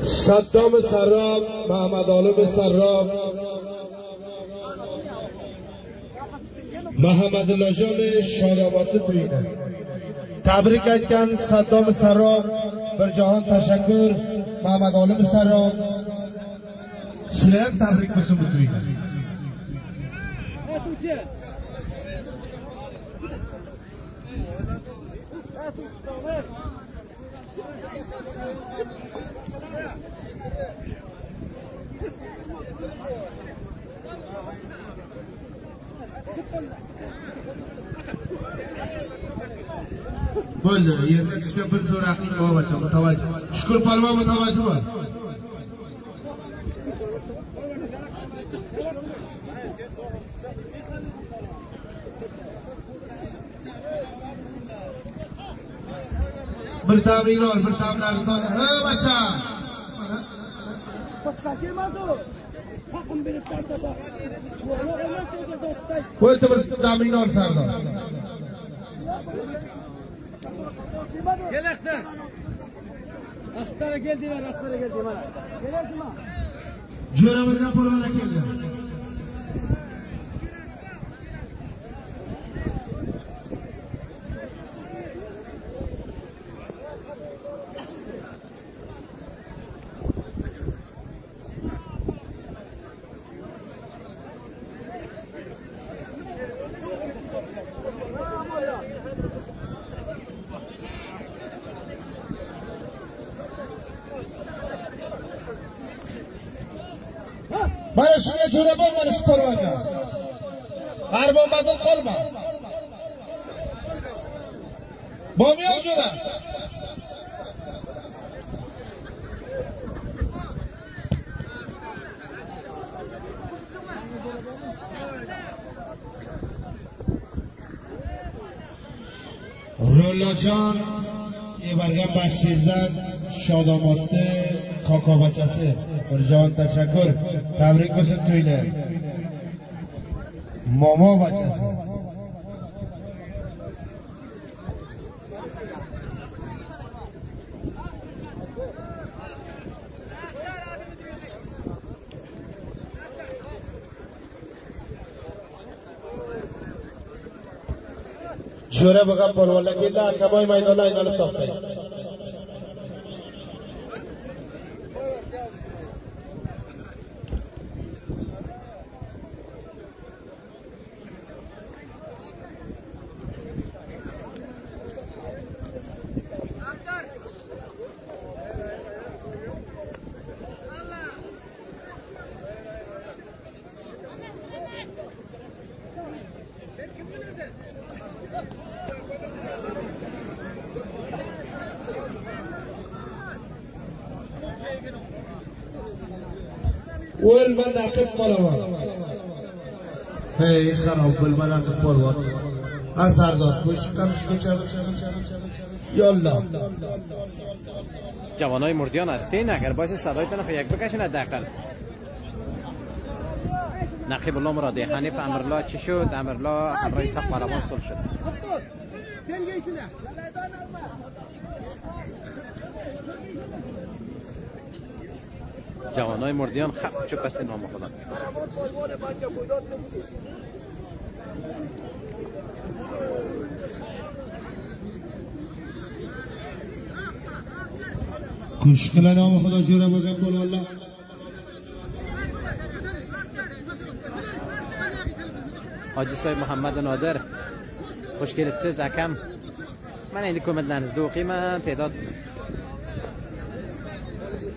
صدام صراف، محمد عالم صراف، محمد لاجان شاداباتی توینه. تبریک ایتکن صدام صراف، بر جهان تشکر. محمد عالم صراف سلام تبریک بسیم بتوینه. بله یه تشکیل بر رقیق با بچه متوجه شکر پالما متوجه بود. بر تمرین آل بر تمرین ارزان ها بچه باید بر تمرین آل سردار Gel Akhtar. Akhtar'a geldiler, Akhtar'a geldi bana. Gel Akhtar. Jura berda polvona keldi. Mana shunga jo'ra bo'lmadi shu polvonga. Armon badil qolma. Bo'lmayam jo'ra. Rollajon Evargan Bashizat Shodomodda Qoqobachasi Firjon tashakkur. Tabrik bo'lsin to'ylar. Momo bachasi. Jo'ra bo'lgan polvonlar keldi, Akaboy maydonda aylanib to'xtaydi. والمناقب polvon. Hey xarob bo'lmanaqib polvon. Asardor qo'shiqqa ko'char. Yolla. جوانای مردیان هستین اگر باعث صدایتان رو یک بکشین حداقل. نقیب الله مرادی حنیف امرالله چی شد؟ امرالله همراه سخت پهلوان صلح شد. جوانای مردیان خب چوب پس نام خدا. مشکل نام خدا جوره بگم کل والله. حاجی صاحب محمد نادر خوشگل سیز اکم من اینی کمد لنز دو قیمه تعداد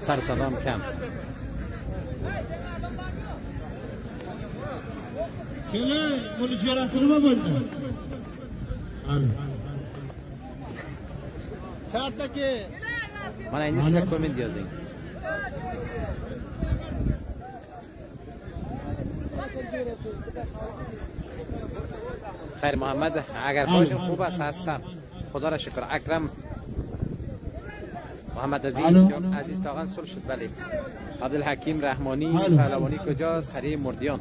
سر صدام کم خیلی مولی جوره سلوه بلده شرطه که من اینی سلوه کمید دیازیم خیر محمد اگر باشم خوب است هستم خدا را شکر اکرم محمد عزیز تاغن صلح شد بله عبدالحکیم رحمانی پهلوانی کجاست خری مردیان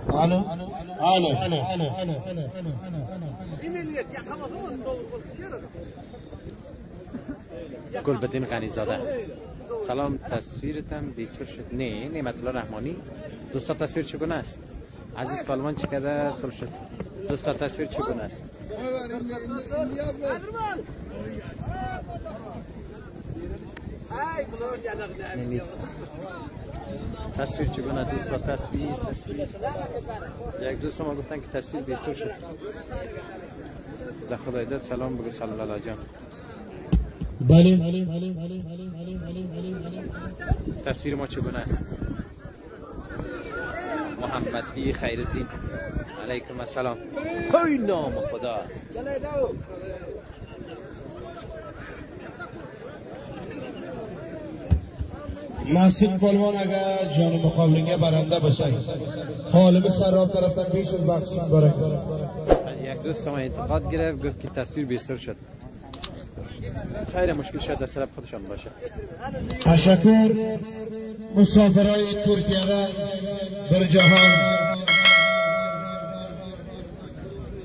الو الو گلبدین غنیزاده سلام، تصویرتم بیسر شد. نه نعمت الله رحمانی. دوستا تصویر چگونه است؟ عزیز پالوان چه کده سر شد؟ دوستا تصویر چگونه است؟ تصویر چگونه دوستا؟ تصویر یک دوست ما گفتن که تصویر بیسر شد. در خدای داد سلام بگو سلام لالا جان. بله تصویر ما چگونه است؟ محمدی خیرالدین علیکم السلام. های نام خدا. مسعود پلوان اگر جان مقابلینگه برنده باشه حالم سراب طرفتن بیش از بخشید داره. یک دوست ما انتقاد گرفت گفت که تصویر بیستر شد. خیر مشکل شد در طرف خودشان باشه. تشکر مسافرای ترکیه را بر جهان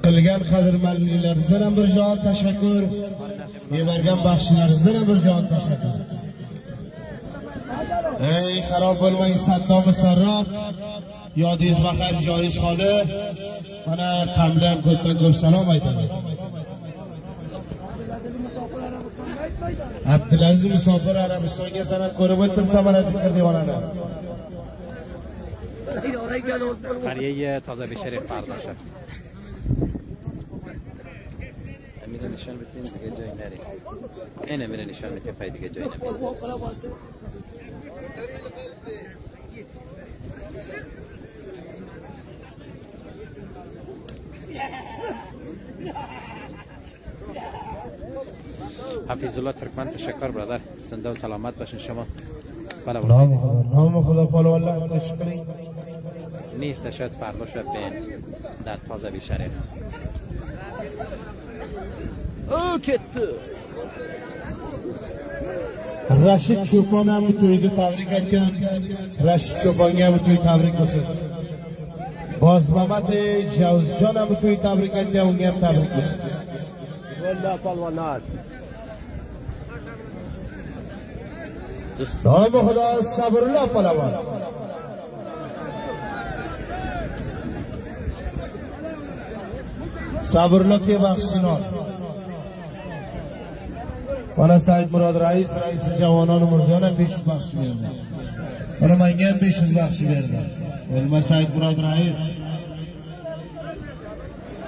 قلگان خضر ملیلر زنم بر جهان تشکر. یه برگم بخشیلر زنم بر جهان تشکر. ای خراب بلوی صدام سراب یادیز بخیر جایز خاله من قبله هم کتن گفت سلام ایتان عبدالعزیز مسافر عربستان زنم کره باید تم سمر از این کردیوانه قریه تازه به شریف فردا شد. امیره نشان بتین دیگه جای نری. این امیره نشان بتین پای دیگه جای نری. حفیظ الله ترکمن تشکر برادر. زنده و سلامت باشین شما. نام خدا فالو الله تشکری نیست شد فردا شد بین در تازه بی شریف. او کت رشید چوپان هم توی تبریک کن. رشید چوپانی هم توی تبریک بسید. باز محمد جوزجان هم توی تبریک کن. اونی هم تبریک بسید. والله پالوانات نام خدا صبر الله پالوان. صبر الله که بخشینان وانا سعید مراد رئیس جوانان مرجان هم بیش بخشی برده. وانا منگه هم بیش بخشی برده. علمه سعید مراد رئیس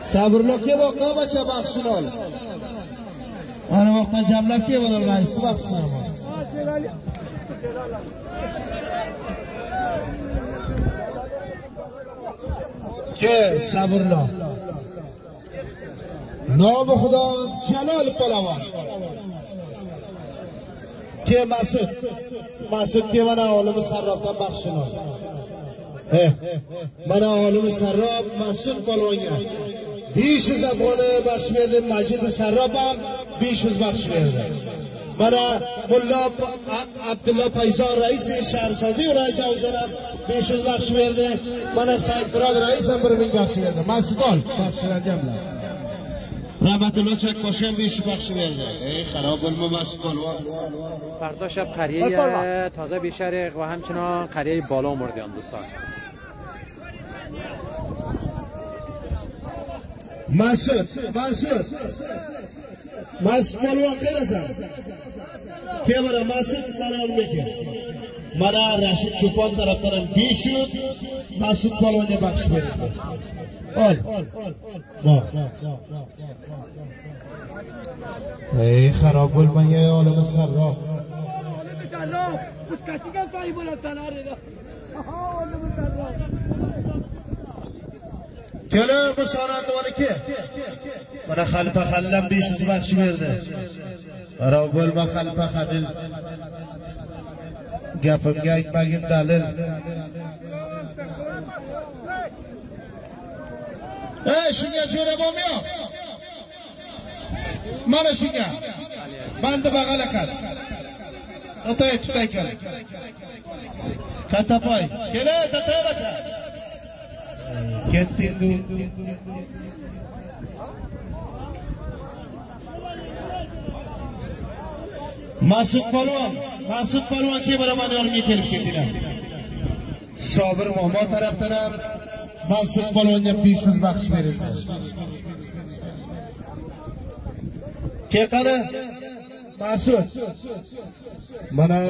صبر الله که واقعا بچه بخشینان وانا وقتا جمله که وانا رئیس بخشینان که صبر الله. نام خدا جلال پلوان که مسعود که من عالم سراب بخشنام من عالم سراب مسعود پلوان بیش زبانه بخش برده. مجید سراب هم بیش از بخش برده. من ملا عبدالله پیزار رئیس شهرسازی و رئیس جوزنم بیش از بخش برده. من سعید فراد رئیس هم برمین بخش برده. مسعودال بخش رجم رحمت الله چک باشم بیش بخش برده. ای خراب بلمو مسعود پلوان. فردا شب قریه تازه بی شریف و همچنان قریه بالا مردیان دوستان. مسعود پلوان خیر هستم که برای مسعود فرال میکنم. من رشید چوپان طرفترم بیش شد. مسعود پلوان بخش برده. ای خراب بول من یه عالم سراب کلو بسارند والی که من خلفه خلم بیش از بخش برده. خراب بول من خلفه خدل گفم گید بگین دلیل شونگه جوره با میا من شونگه بند بغل کرد اتای توتای کرد کتا پای کله تتای بچه ketding Masud Palvon ki baraman yo'lga kelib ketdilar. Sobir Muhammad tarafdan ham Masud Palvonga 500 baxsh berildi. Keqani Masud. Mana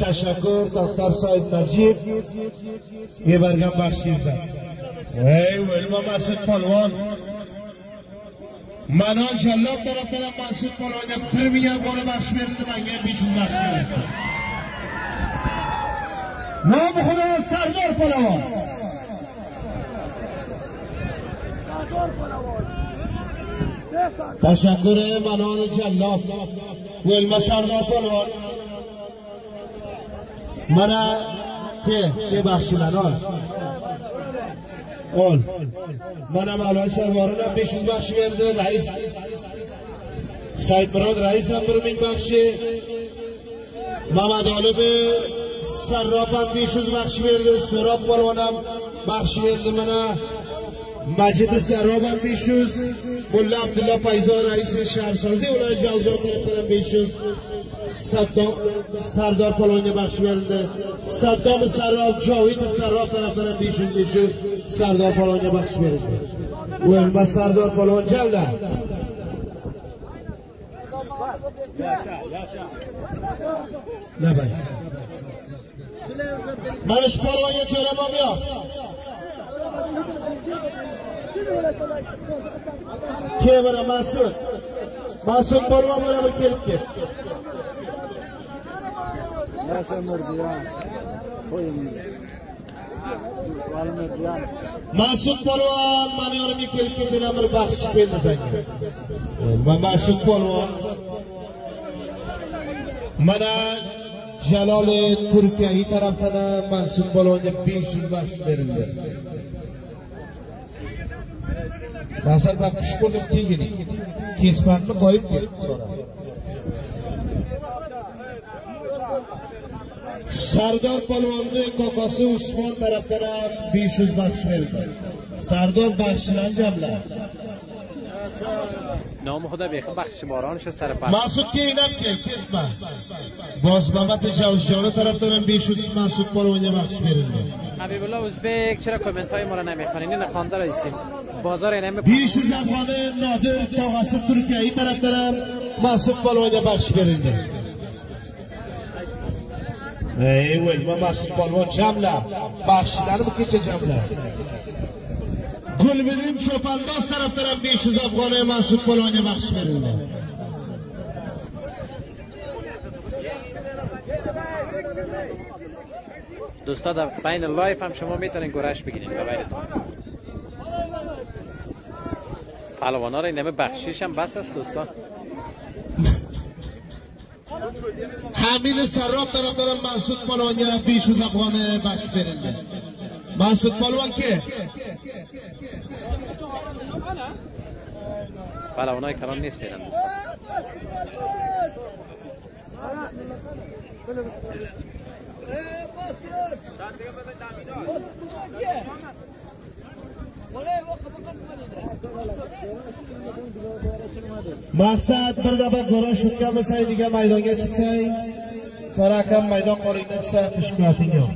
tashakkur doktor Said Najib yebergan baxshingizdan. O'lma Masud Palvon. Manon Jallob tarafdan Masud Palvonga 1 million bola baxsh berildi, menga 500 baxsh berildi. Nomi Xudo Sardor Palvon. Tashakkur Manon Jallob. O'lma Sardor Palvon. Mana ke baxshilar ol. Mana Mavloy Sarvorona 500 baxsh berdi. Rais Said Murod rais ham 1000 baxshi. Mamad Olib Sarrob ham 500 baxsh berdi. So'rob Polvon ham baxsh berdi. Mana Majid Sarrob ham 500. Mulla Abdulla Payzon rais Shahrsozi ular Javzon tarafdan 500. Sardor Palvonga baxsh berildi. Saddom Sarrob, Jovid Sarrob tarafdan 500. Sardor Palvonga baxsh berildi. O'lma Sardor Palvon jalda. Nabay. Mana shu Palvonga jo'ramam yo'q. Kevara Masud Palvon mana bir kelib ketdi. Masud Palvon mana yo'limga kelib ketdilar, bir baxsh keldi senga. Masud Palvon mana Jaloli Turkiya tarafdan Masud Palvonga 500 baxsh berildi. Masad baxsh ko'rib kelgini. Kespanni qo'yib ketdi. Sardor Palvonni kokosi Usmon tarafdan 500 baxsh berildi. Sardor baxshilar jamlar. Nomi Xudo bexi baxshi boron shu sari past. Masudga inab ketma. Bozmamat Javzjoni tarafdan 500 Masud Palvonga baxsh berildi. Habibullah O'zbek chira kommentay ma ra namikhonini nakhonda raisim. Bozor enami 500 afg'oni Nodir tog'asi Turkiya tarafdan Masud Palvonga baxsh berildi. O'lma Masud Palvon jamla baxshilari bu kecha jamla. Gulbidim Cho'pandoz tarafdan 500 afg'oni Masud Palvonga baxsh berildi. دوستان در بین لایف هم شما میتونین گرش بگیرین به غیرتون. پهلوانا را اینمه بخشیش هم بس است دوستان. حمید سراب طرفدار مسعود پهلوان 500 افغان بخش برنده. مسعود پهلوان که پهلوانای کلان نیست میرن دوستان. مقصد bir daf'a ko'rash o'tgan bo'lsang degan maydonga chiqsang, so'rakam maydon qo'lingdan tushsa qishmating yo'q.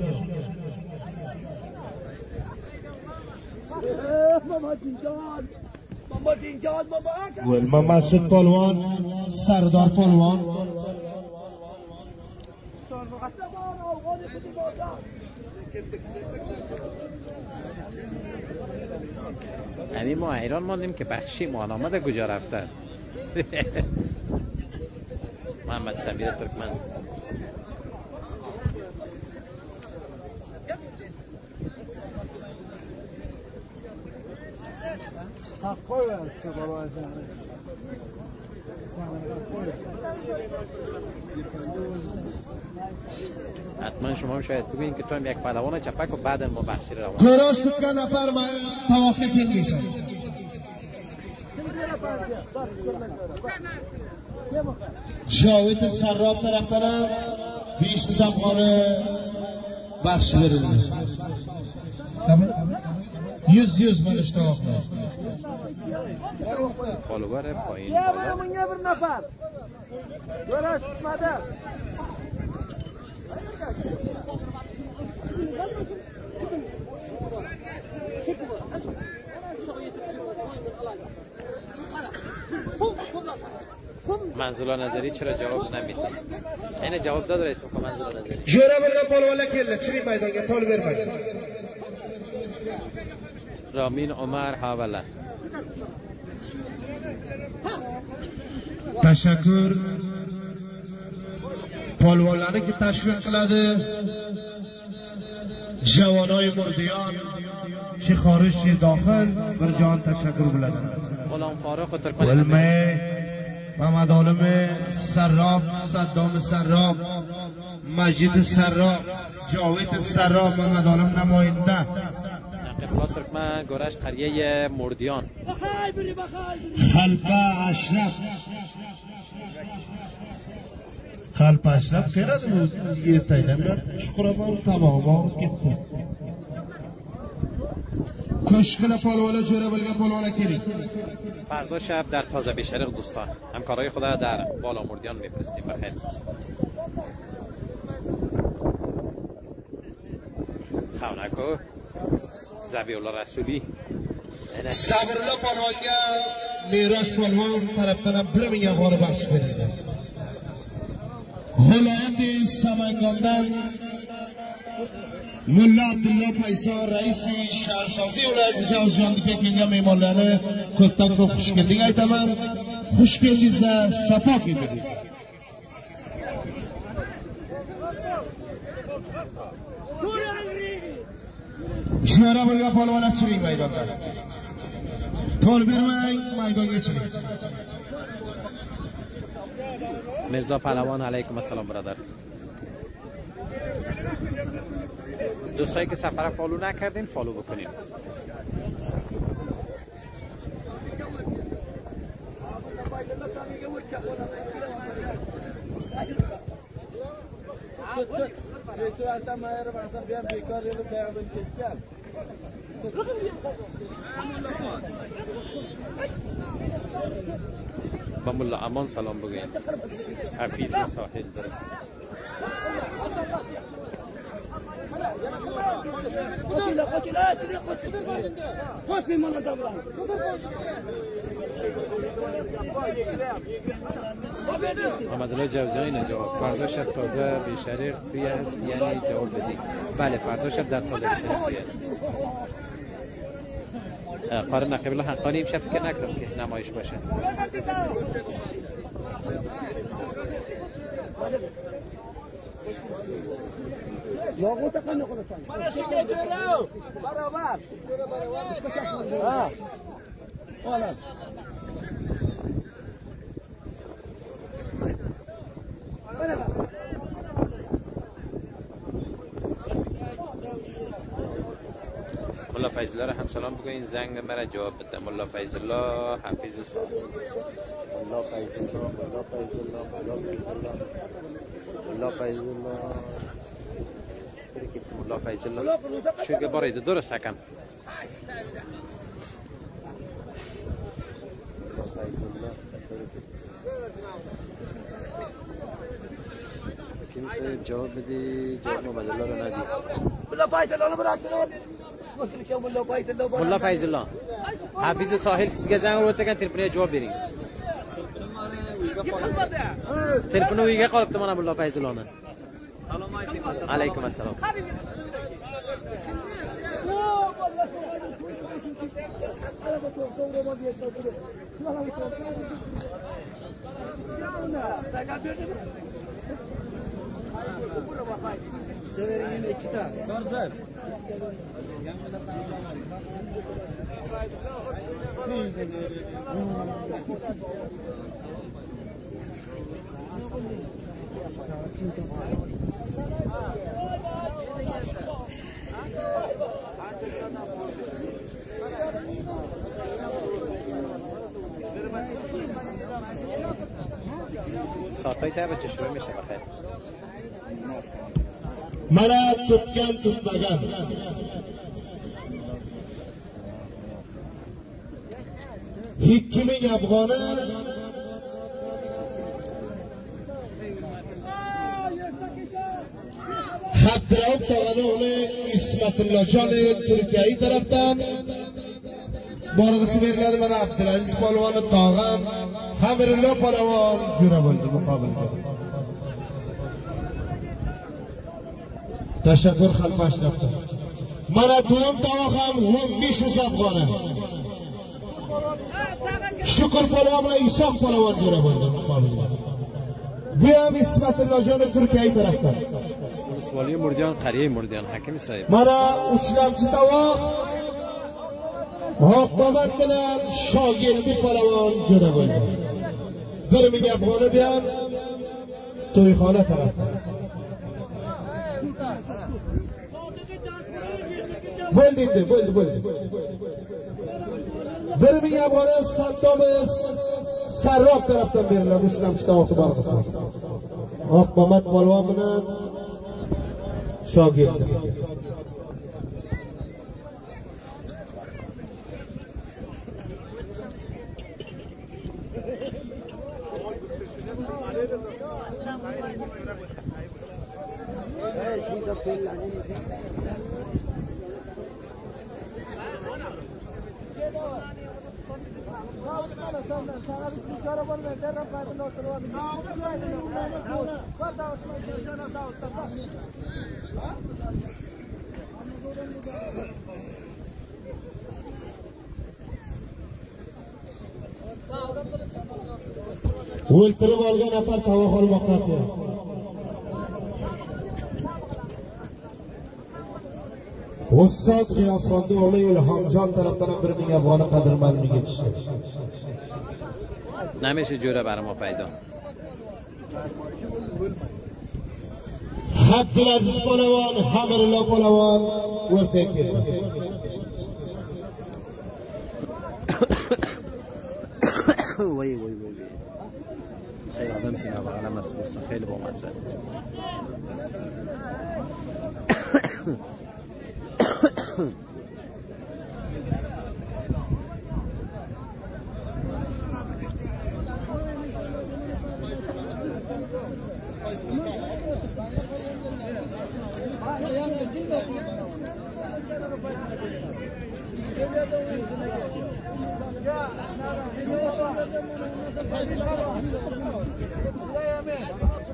O'lma Mas'ud Polvon, Sardor Polvon. یعنی ما ایران ماندیم که بخشی معامله کجا رفته. محمد سمیر ترکمن حتما شما هم شاید ببینید که تو هم یک پهلوان چپک و بعد ما بخشی رو کوراش شدن نفر توافق کنیشن جاوید سراب طرفدار 20 افغان بخش verildi. Yüz من اشتباه کنم. فالوور پایین یه بالا. منگه bir نفر درست مده منزل نظری چرا جواب نمیده؟ این جواب داد رئیس خب منزل نظری. Jora birga polvonlar keldi. Chiring maydonga to'l bermaydi. رامین عمر حواله. Tashakkur polvonlarni ki tashviq qiladi. Javonoy Murdiyon chi xorij chi dohil bir jon tashakkur biladi. غلام فاروق و ترکمن O'lmay Mamad Olimi Sarrof, Saddom Sarrof, Majid Sarrof, Javid Sarrof Mamad Olim namoyinda. نقیب ترکمن گورش قریه مردیان. Xalpa Ashraf. Xalpa Ashraf keladi bu ertaylanlar chuquraman tamomon ketdi. Ko'shqila polvonlar jo'ra bilgan polvonlar kerak. فردا شب در تازه بشرق دوستان همکارای خدا در بالا مردیان میفرستیم. بخیر. خونکو زبی الله رسولی Sabrli polvonga Merosh polvon tarafdan 1 ming ag'or baxsh berildi. Viloyati Samangondan Mulla Abdulla Payson raisi shaharsozi viloyati Jovzjonlikka kelgan mehmonlarni ko'pdan ko'p xush keldik aytaman. Xush keldingizlar, safo keldik. Jora bo'lgan polvonlar chiring maydonda. To'l bermang, maydonga chiring. مرزا پهلوان علیکم السلام برادر. دوستایی که سفر فالو نکردین فالو بکنین. با ملا امان سلام بگوین. حفیظ ساحل درست. محمد الله جوزجانی جواب. فردا شب تازه بیشرق توی است یعنی جواب بدی. بله فردا شب در تازه بیشرق توی است. قاره نقیب الله حقانی امشب فکر نکردم که نمایش باشه. ملا فیض الله را هم سلام بگوین زنگ مرا جواب بده. ملا فیض الله حفیظ صاحب. ملا فیض الله ملا فیض الله ملا فیض الله ملا فیض الله ملا فیض الله شو که برید درست حکم. kimse جواب بدی جواب محمد الله رو ندی. ملا فیض الله حفیظ ساحل دیگه زنگ رو تکن تلفن جواب برین. تلفن ویگه قالب تمام ملا فیض الله نه. سلام علیکم السلام. ساعتای 10 بچه شروع میشه. بخیر. mana tutgan tutmagan ikki ming afg'oni Abdurahim tog'ani uni Ismatullojon Turkiyayi tarafdan borg'isi beriladi. Mana Abdulaziz polvoni tog'am Hamirullo polvon jura bo'ldi muqobilda. Tashakkur Xalq Ashrafda. Mana Turum tog'i ham 1500 afg'oni. Shukr polvon bilan Isoq polvon jura bo'ldi muqobilda. Bu ham Ismatullojon Turkiyayi tarafdan. Vali Murdiyon Qariy Murdiyon Hakim Said. Mana uchlamchi tovoq Oqbomat bilan Shogirdi polvon jura bo'ldi. 1000 afg'oni bu ham to'yxona tarafdan. Bo'ldi. 1000 afg'oni Santomis Sarroq tarafdan beriladi. Uchlamchi tovoqni borg'isi. Oqbomat polvon bilan Shogirdi. O'ltirib olgan apar tovoq olmoqqa qo'yadi. Ustoz G'iyosxonning o'g'li Ilhomjon tarafdan 1000 afg'oni qadrmaniga yetishdi. نمیشه جوره برای ما پیدا. Abdulaziz polvon, Hamirullo polvon o'rtaga keldi. وای خیلی آدم سینه بغلم است دوستان، خیلی با مزه.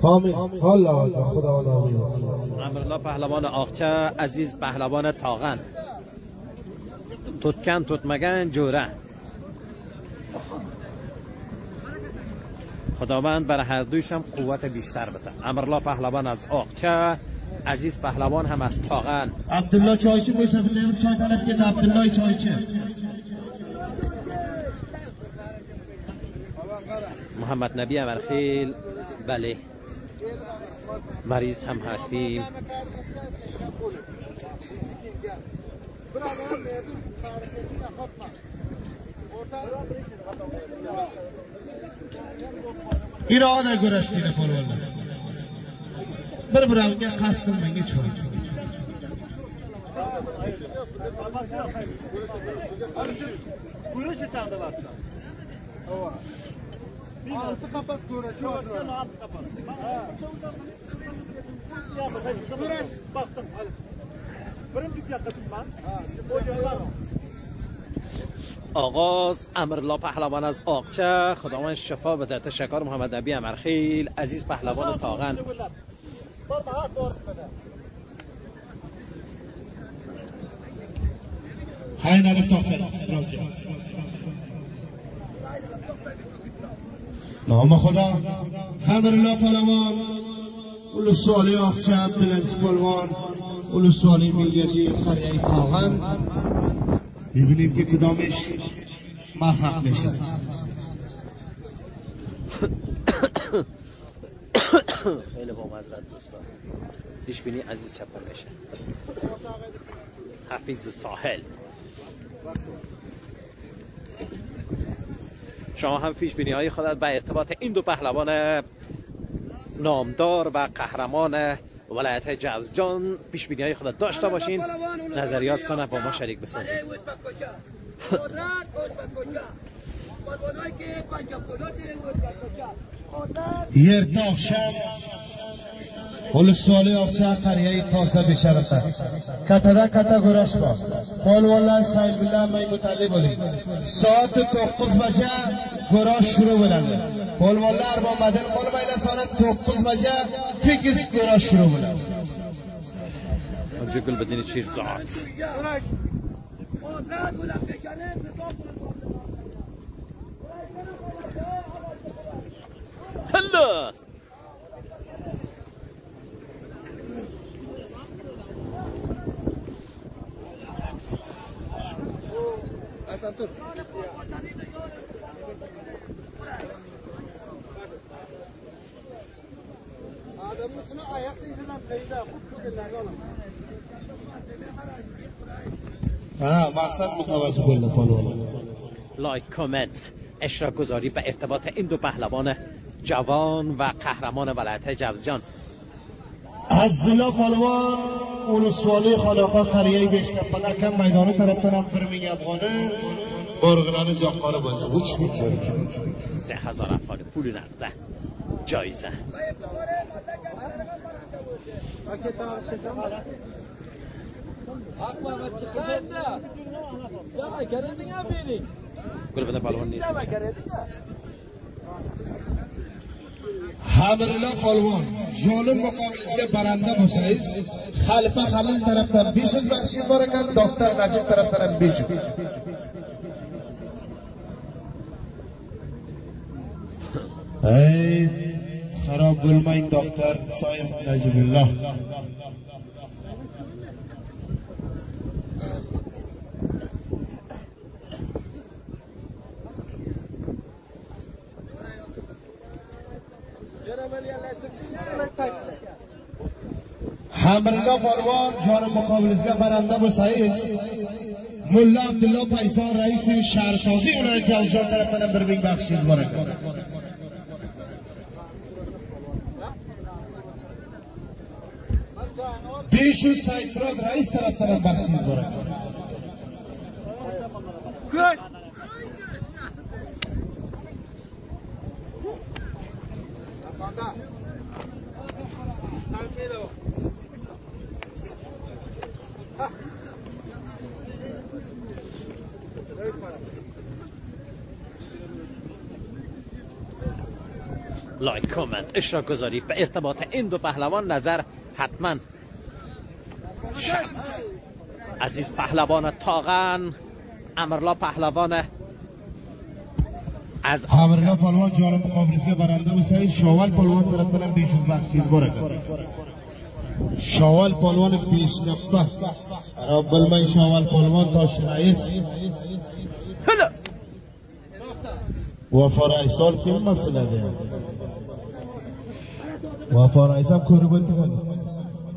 آمین. الله خدا آمین. امرالله پهلوان آقچه، عزیز پهلوان تاغن، توتکن توتمگن جوره. خداوند برای هر دویشم قوت بیشتر بده. امرالله پهلوان از آقچه، عزیز پهلوان هم از تاغن. عبدالله چایچی باشه بدیم چای طلب که عبدالله چایچی. محمد نبی امرخیل، بله مریض هم هستیم. İrade güreştiğine polvonlar. Bir-birimizga qasd qilmang choy. Güreşi çağda var. Altı kapat güreşi. Altı kapat. Güreş. Baktım. Hadi. Birinci yakasın ben. آغاز امرالله پهلوان از آقچه، خداوند شفا بده. تشکر محمد نبی امرخیل، عزیز پهلوان تاغن. های نگه تاقل نام خدا. امرالله پهلوان اولوسوالی آقچه، عبدالعزیز پهلوان اولوسوالی ملیتی قریه تاغن. ببینیم که کدامش موفق بشه. خیلی با معذرت دوستان، پیش بینی عزیز چپر بشه. حفیظ ساحل، شما هم پیش بینی های خودت به ارتباط این دو پهلوان نامدار و قهرمان ولایت جوزجان پیش بینی های خود داشته باشین، نظریاتتان با ما شریک بسازید. yertoq sham Ulusoli Oqcha qariya toza besharata katadan kata go'rash bor. Polvonlar sayl bilan maymutali bo'ling. Soat 9 baja go'rash shuru bo'ladi. Polvonlar bomadin qolmaylar, soat 9 baja tekis go'rash shuru bo'ladi. اونجا گل بدین شیرزاد. هلا مقصد متوجه بولید پالوان. لایک، کامنت، اشتراک گذاری به ارتباط این دو پهلوان جوان و قهرمان ولایت جوزجان. از ضلع پالوان اولسوالی خلاقه قریه بیشکپنه کم میدان طرفتان هم فرمینگ افغانه برغران جاقاره بلده بوچ میکنه 3000 افغان پول نقده جایزه. گل بده پالوان نیست. Hamirlo polvon jonim muqobilasiga baranda bo'lsangiz, Xalifa Halil tarafdan 500 baxshish bor ekan, doktor Najib tarafdan ham 500. Ey, xarob bo'lmang doktor Soyim Najibulloh. Hamirlo polvon jonim muqobilasiga baranda bo'lsangiz, Mulla Abdullo Payson rais shahrsozi ular Javzjon tarafdan 1000 baxshingiz bor ekan. Beşu Saysrod rais tarafdan baxshingiz bor ekan. لایک، کامنت، اشتراک گذاری به ارتباط این دو پهلوان نظر حتما عزیز پهلوان تاغن امرلا پهلوان از Hamirlo polvon jonim muqobilasiga baranda bo'lsangiz, Shoval polvon tarafdan 500 baxshingiz bor ekan. Shoval polvon 5 nafta. Xarob bo'lmang Shoval polvon tosh rais. هلا Vafo raisol kelmabsizlar. Vafo rais ham ko'rib o'tdi.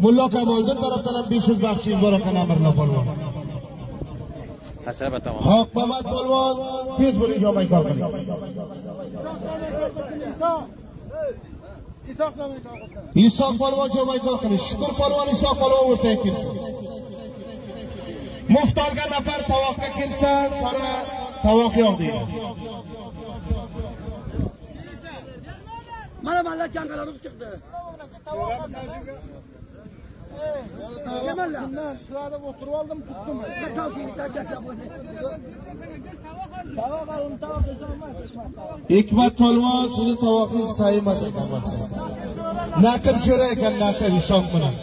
Mulla Kamoliddin tarafdan ham 500 baxshingiz bor ekan Hamirlo polvon. حسب تمام. Haq Mamat polvon tez bo'ling jomay kor qiling. Isoq polvon jomay kor qiling. Shukur polvon Isoq polvon o'rtaga kelsin. Muftorga nafar tovoqqa kelsa, sana tovoq yo'q deydi. Mana malak yangalarib chiqdi. Bundan sırada oturup aldım, tuttum. Hikmat polvon sizni tovoqingiz saymas ekan. Naqib jo'ra ekan, naqib Isoq bilan.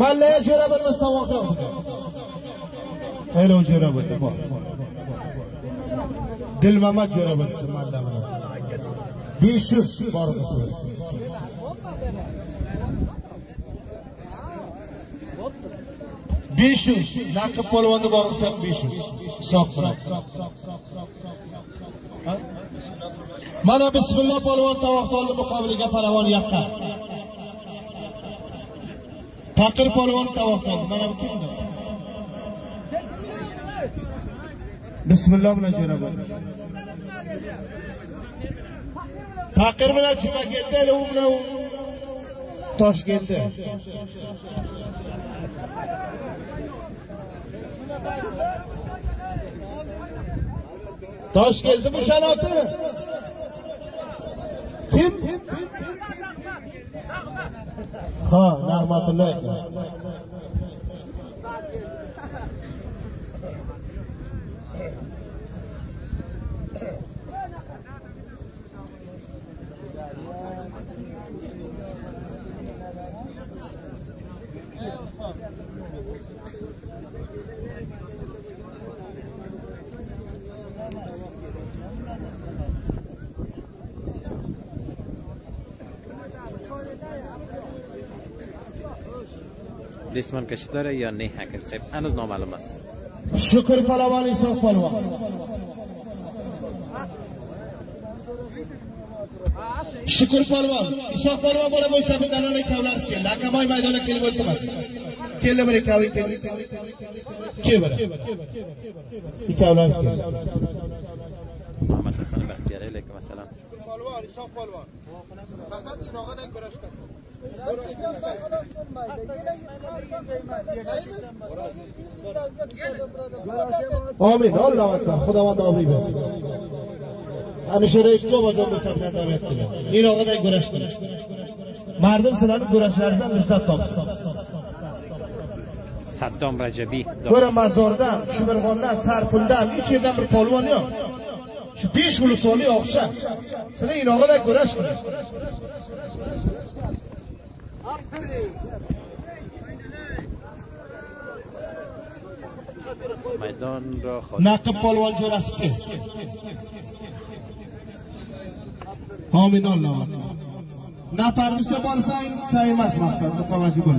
Mallaya jo'ra bilmas tovoq yo'q ekan. Elo jo'ra bo'ldi. Dilmamat jo'ra bo'ldi mallama. 500 bor misiniz. Naqib polvonni bor bo'lsa 500. Hisob bilan. Mana bismillah polvon tovoqdorli muqobiliga paravon yaqqa. Taqir polvon tovoqdorli. Mana bu kimdir? Bismillah bilan jo'ra bo'ldi. Faqir bilan Jumakentda u bilan Toshkentda. Toshkentda Mushanoti. Kim? Ha, Nag'matullo aka. لیسمان کشی داره یا نه حکم صاحب هنوز نامعلوم است. شکر پلوان ایساق پلوان شکر پلوان ایساق پلوان بوله باید سبت دلانه کولارس که لکمای میدانه کلی باید کمست کلی بره کوی کلی که بره ای کولارس که محمد حسن بختیاری لیکن مثلا پلوان ایساق پلوان فقط این آقا دن گرشت کسی آمین الله اکبر خداوند آمین بس همیشه رئیس جو با جنب سمت دعوت کنه این آقا دای گرش کنه مردم سلام گرش لرزن به صدام صدام رجبی برای مزاردم شمرخواندن سرفندن این چیردن بر پالوانی ها 5 گلو سالی آخشه سلام این آقا دای گرش کنه میدان را خود نقب پالوان جور است که آمین الله نه پردوسه بار سعیم است مقصد بخوامشی گل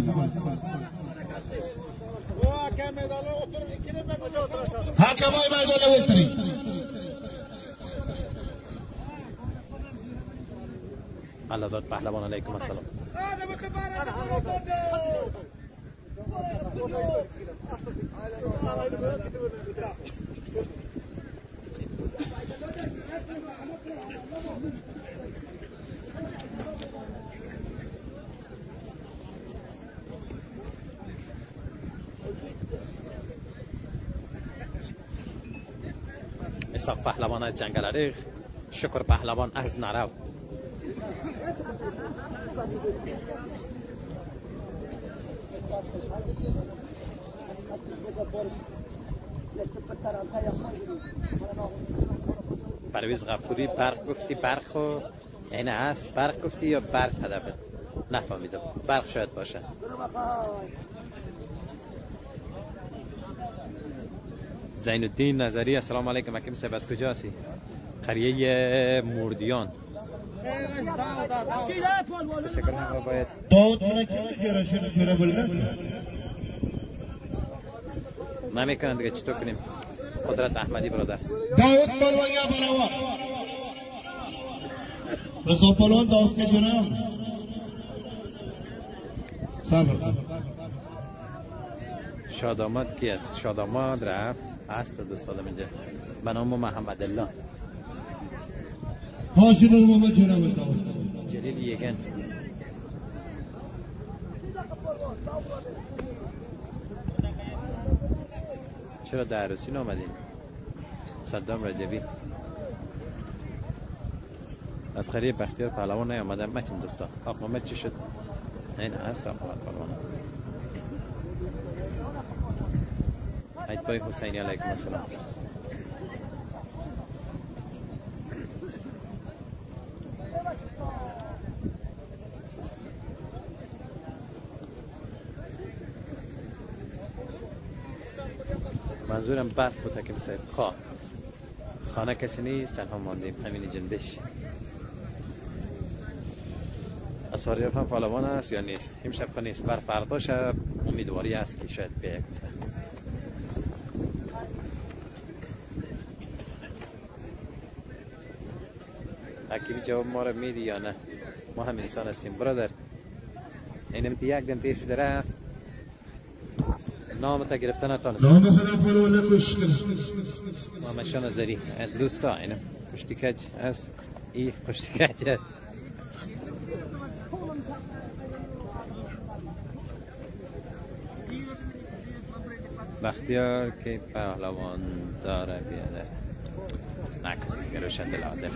حکمای میدان ویتری الله داد پهلوان علیکم السلام اسحاق پهلوان از جنگل عریق شکر پهلوان از نرو پرویز غفوری برق گفتی برق و این هست برق گفتی یا برق هدفه نفهمیدم برق شاید باشه زین الدین نظری السلام علیکم حکیم صاحب از کجا هستی؟ قریه مردیان تشکر هم باید داود منه که میگیرشون چرا بلند نمیکنن دیگه چطور کنیم قدرت احمدی برادر داود پلوان یا بلوان رضا پلوان داود که جنام صبر شاداماد کی است؟ شاداماد رفت هست دوستان اینجا به نام محمد الله حاجی نور محمد جناب داود جلیل یگن چرا در عروسی نامدین؟ صدام رجبی از قریه بختیار پهلوان نیامدم مچیم دوستا آق محمد چی شد؟ این هست آق محمد پهلوان ایتبای حسینی علیکم السلام منظورم برف بود حکیم صاحب خانه کسی نیست تنها ماندیم همین جنبش اسواریاب هم پهلوان است یا نیست؟ امشب که نیست بر فردا شب امیدواری است که شاید بیاید حکیمی جواب ما را میدی یا نه؟ ما هم انسان هستیم برادر اینم که یک دم تیر شده رفت نام تا گرفتن نتانست نام خدا پلوان کش محمد شاه نظری دوستا اینم پشتی کج از این کشتیگاه بختیار که پهلوان داره بیاده نکن که روشن دل عادل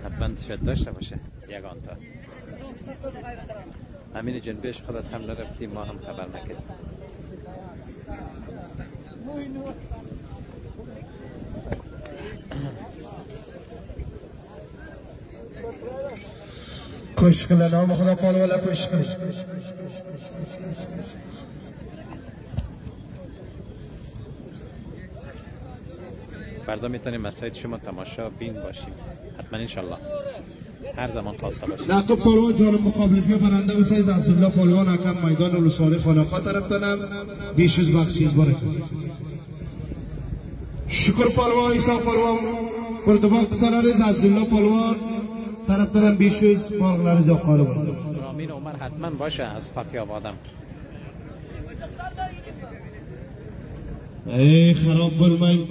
حتما شاید داشته باشه یگان تا همین جنبش خودت هم نرفتی ما هم خبر نکردیم کشکل نام خدا پالوالا کشکل فردا میتونیم از سایت شما تماشا بین باشیم حتما انشالله هر زمان خواسته باشیم. لقب پالوان جانب مقابلشگاه برنده و سایز عبدالله پالوان حکم میدان ولسوالی خانقاه طرفتنم بیشوز بخشیز باره شکر پالوان ایسا پالوان بردبان قصرارز عبدالله پالوان طرفتنم بیشوز بارغلارز اقالو باره رامین عمر حتما باشه از فتیاب آدم ای خراب برمای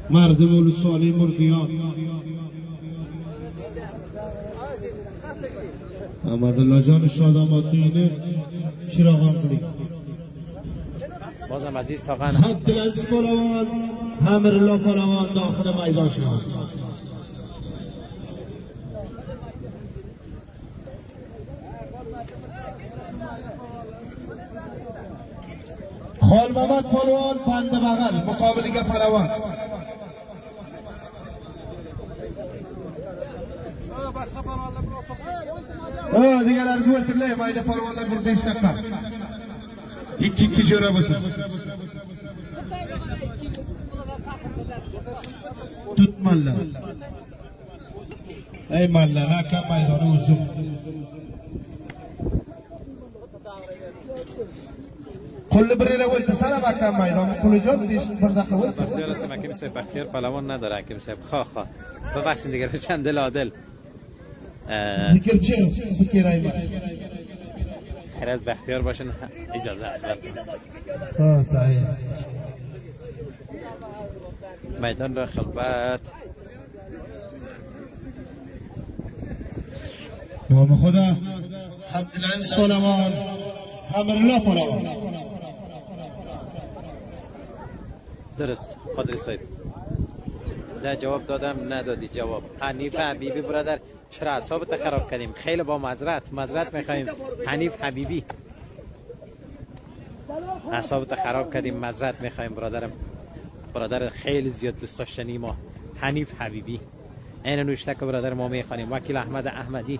مردم ولسوالی مردیان احمدالله جان شادامات اینه شراغان کنید بازم عزیز تاقن عبدالعزیز پالوان امرالله پالوان داخل میدان شما خال محمد پالوان بنده بغل مقابلگاه پالوان دیگر ارزو التله مایده پالوان لگر 5 دقیقه iki جوره بسن tut malla ای malla ناکم میدان اوزم کل بری روی تسانه باکم میدان کل جان دیش برداخل وی بختیار است مکیم سه بختیار پهلوان نداره حکیم صاحب خواه ببخشید دیگه چند دل عادل ذکر چه؟ ذکر ای باش خیر از بختیار باشن اجازه است صحیح میدان را خلبت نام خدا عبدالعزیز پالوان امرالله پالوان درست قادری صاحب نه جواب دادم ندادی جواب حنیف حبیبی برادر چرا اعصابت خراب کردیم خیلی با معذرت میخوایم حنیف حبیبی اعصابت خراب کردیم معذرت میخوایم برادر خیلی زیاد دوست داشتنی ما حنیف حبیبی این نوشته که برادر ما میخوانیم وکیل احمد احمدی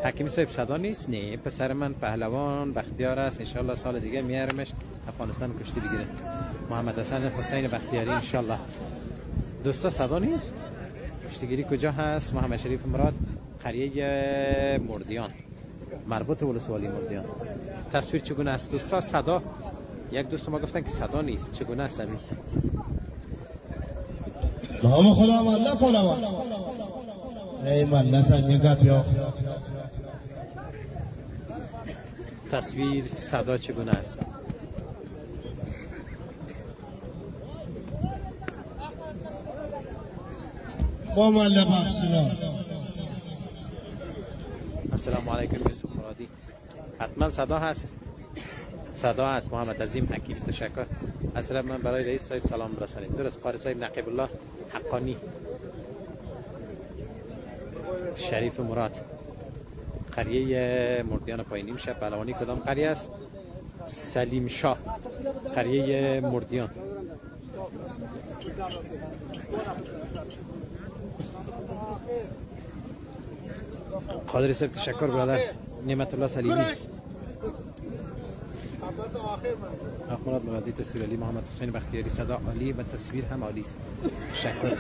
حکیم صاحب صدا نیست نه پسر من پهلوان بختیار است انشالله سال دیگه میارمش افغانستان کشتی بگیره محمد حسن حسین بختیاری انشالله دوستا صدا نیست کشتیگیری کجا هست محمد شریف مراد قریه مردیان مربوط ولسوالی مردیان تصویر چگونه است دوستا صدا یک دوست ما گفتن که صدا نیست چگونه است همین نام خدا مله پالوان ای مله سنگه گپیا تصویر صدا چگونه است با مله بخشینا السلام علیکم یوسف مرادی حتما صدا هست محمد عظیم حکیمی تشکر اصلا من برای رئیس صاحب سلام برسانید درست قاری صاحب نقیب الله حقانی شریف مراد قریه مردیان پایینیم شب پهلوانی کدام قریه است سلیم شاه قریه مردیان قادری صاحب تشکر برادر نعمت الله سلیمی اخبارات مرادی تصویر علی محمد حسین بختیاری صدا عالی و تصویر هم عالی است تشکر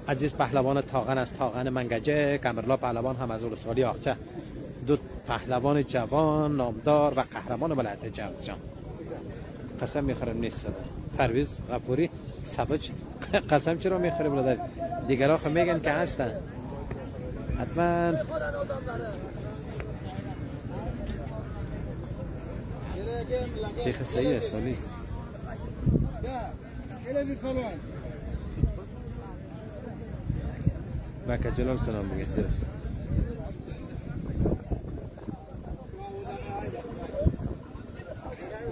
عزیز پهلوان تاغن از تاغن منگجه امرالله پهلوان هم از ولسوالی آخچه دو پهلوان جوان نامدار و قهرمان ولایت جوزجان قسم میخورم نیست پرویز غفوری صدا قسم چرا میخوره برادر دیگرها خب میگن که هستن حتما تیخ سیه سالیست بکه جلال سلام بگید درست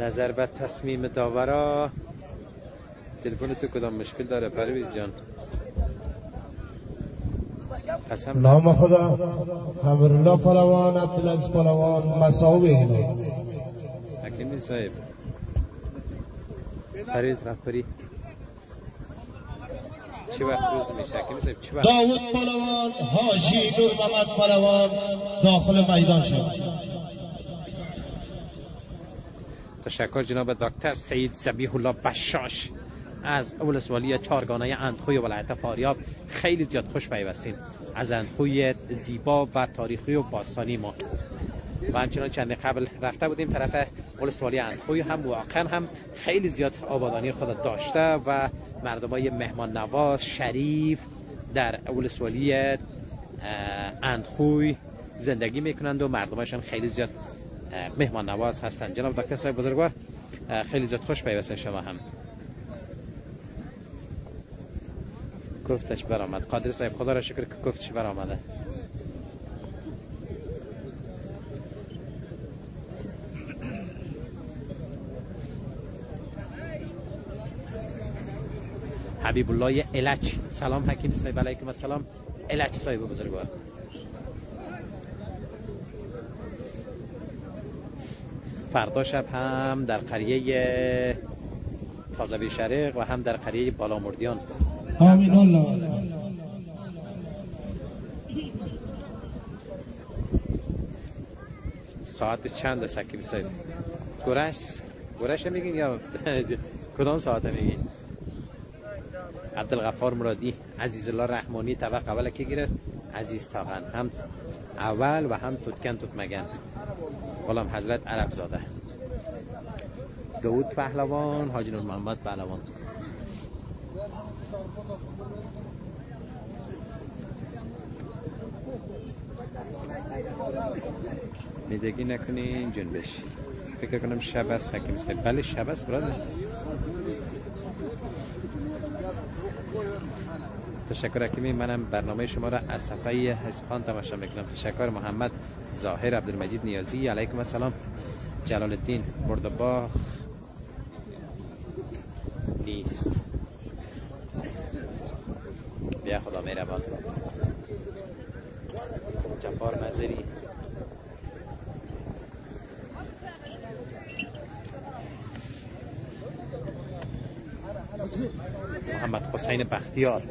نظر به تصمیم داورا تلفن تو کدام مشکل داره پرویز جان قسم نام خدا امرالله پلوان عبدالعزیز پلوان مساوی حکیمی صاحب پرویز غفاری چی وقت روز میشه حکیمی صاحب چی وقت داود پلوان حاجی نور محمد پلوان داخل میدان شد. تشکر جناب دکتر سید ذبیح الله بشاش از ولسوالی چارگانه اندخوی ولایت فاریاب. خیلی زیاد خوش پیوستین از اندخوی زیبا و تاریخی و باستانی ما و همچنان چند قبل رفته بودیم طرف ولسوالی اندخوی هم واقعا هم خیلی زیاد آبادانی خود داشته و مردمای مهمان نواز شریف در ولسوالی اندخوی زندگی میکنند و مردماشون خیلی زیاد مهمان نواز هستند. جناب دکتر صاحب بزرگوار خیلی زیاد خوش پیوستین شما هم. گفتش برآمد قادر صاحب خدا را شکر که گفتش برآمده. حبیب الله الچ سلام حکیم صاحب علیکم السلام الچ صاحب بزرگوار. فردا شب هم در قریه تازه بی شرق و هم در قریه بالامردیان. آمین الله. ساعت چند است حکیم صاحب؟ گرش میگین یا کدام ساعت میگین؟ عبدالغفار مرادی عزیز الله رحمانی طبق اول که گرفت عزیز تاغن هم اول و هم توتکن توتمگن غلام حضرت عرب زاده. داود پهلوان حاجی نور محمد پهلوان. میدگی نکنین جنبش. فکر کنم شب است حکیم صاحب. بله شب است برادر. تشکر حکیمی. منم برنامه شما را از صفحه حسبخان تماشا میکنم. تشکر. محمد ظاهر عبدالمجید نیازی علیکم السلام. جلال الدین مردباخ نیست بیا خدا مهربان. جبار نظری محمد حسین بختیار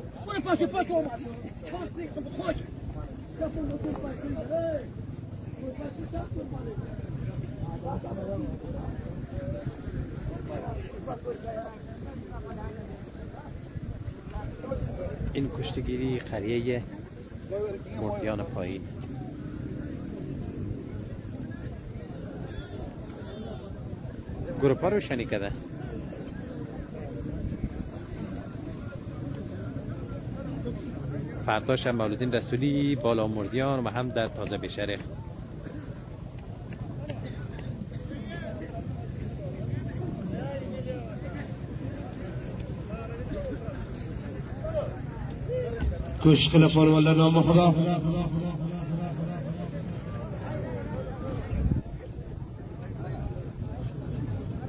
این کشتگیری قریه مردیان پایین. گروپا روشنی کرده. فرداش هم مولودین رسولی بالامردیان و هم در تازه بشرق. کشکل فالوالا نام خدا.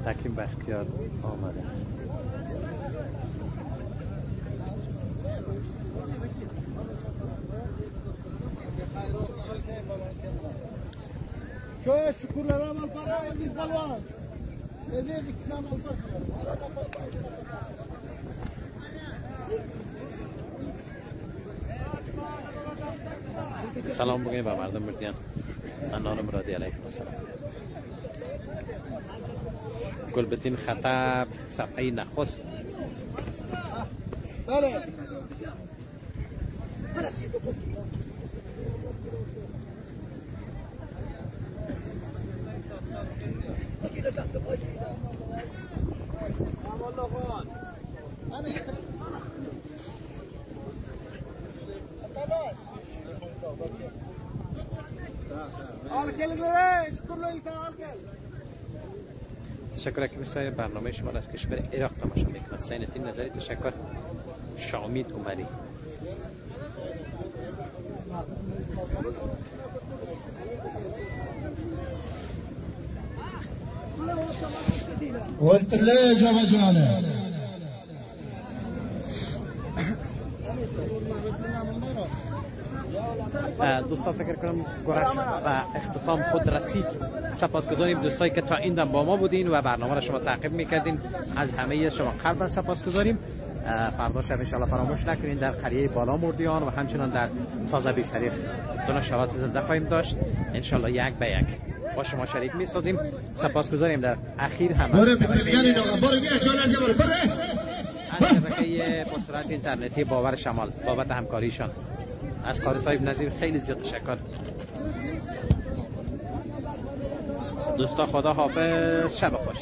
تکیم بختیار آمده. شکرلere amal para edin falan. Ne dedik sen amal سلام بگیم به مردم مردیان. انان مرادی علیکم السلام. گلبدین خطب صفحه نخست. بله al gelin şükürle itaat gel. تشکر که مثل برنامه شما از کشور عراق تماشا میکنید. سینتین نظری تشکر. شامید عمری. والترلي جابا جاله دوستان فکر کنم گرش و اختتام خود رسید. سپاسگزاریم دوستایی که تا این دم با ما بودین و برنامه را شما تعقیب میکردین. از همه شما قلبا سپاسگزاریم. فردا شب ان شاء الله فراموش نکنین در قریه بالا مردیان و همچنان در تازه بی شریف دو نشرات زنده خواهیم داشت ان شاء الله یک به یک با شما شریک میسازیم. سپاسگزاریم در اخیر هم از شبکه با سرعت اینترنتی باور شمال بابت همکاریشان. از قاری صاحب نظیر خیلی زیاد تشکر. دوستا خدا حافظ، شب خوش.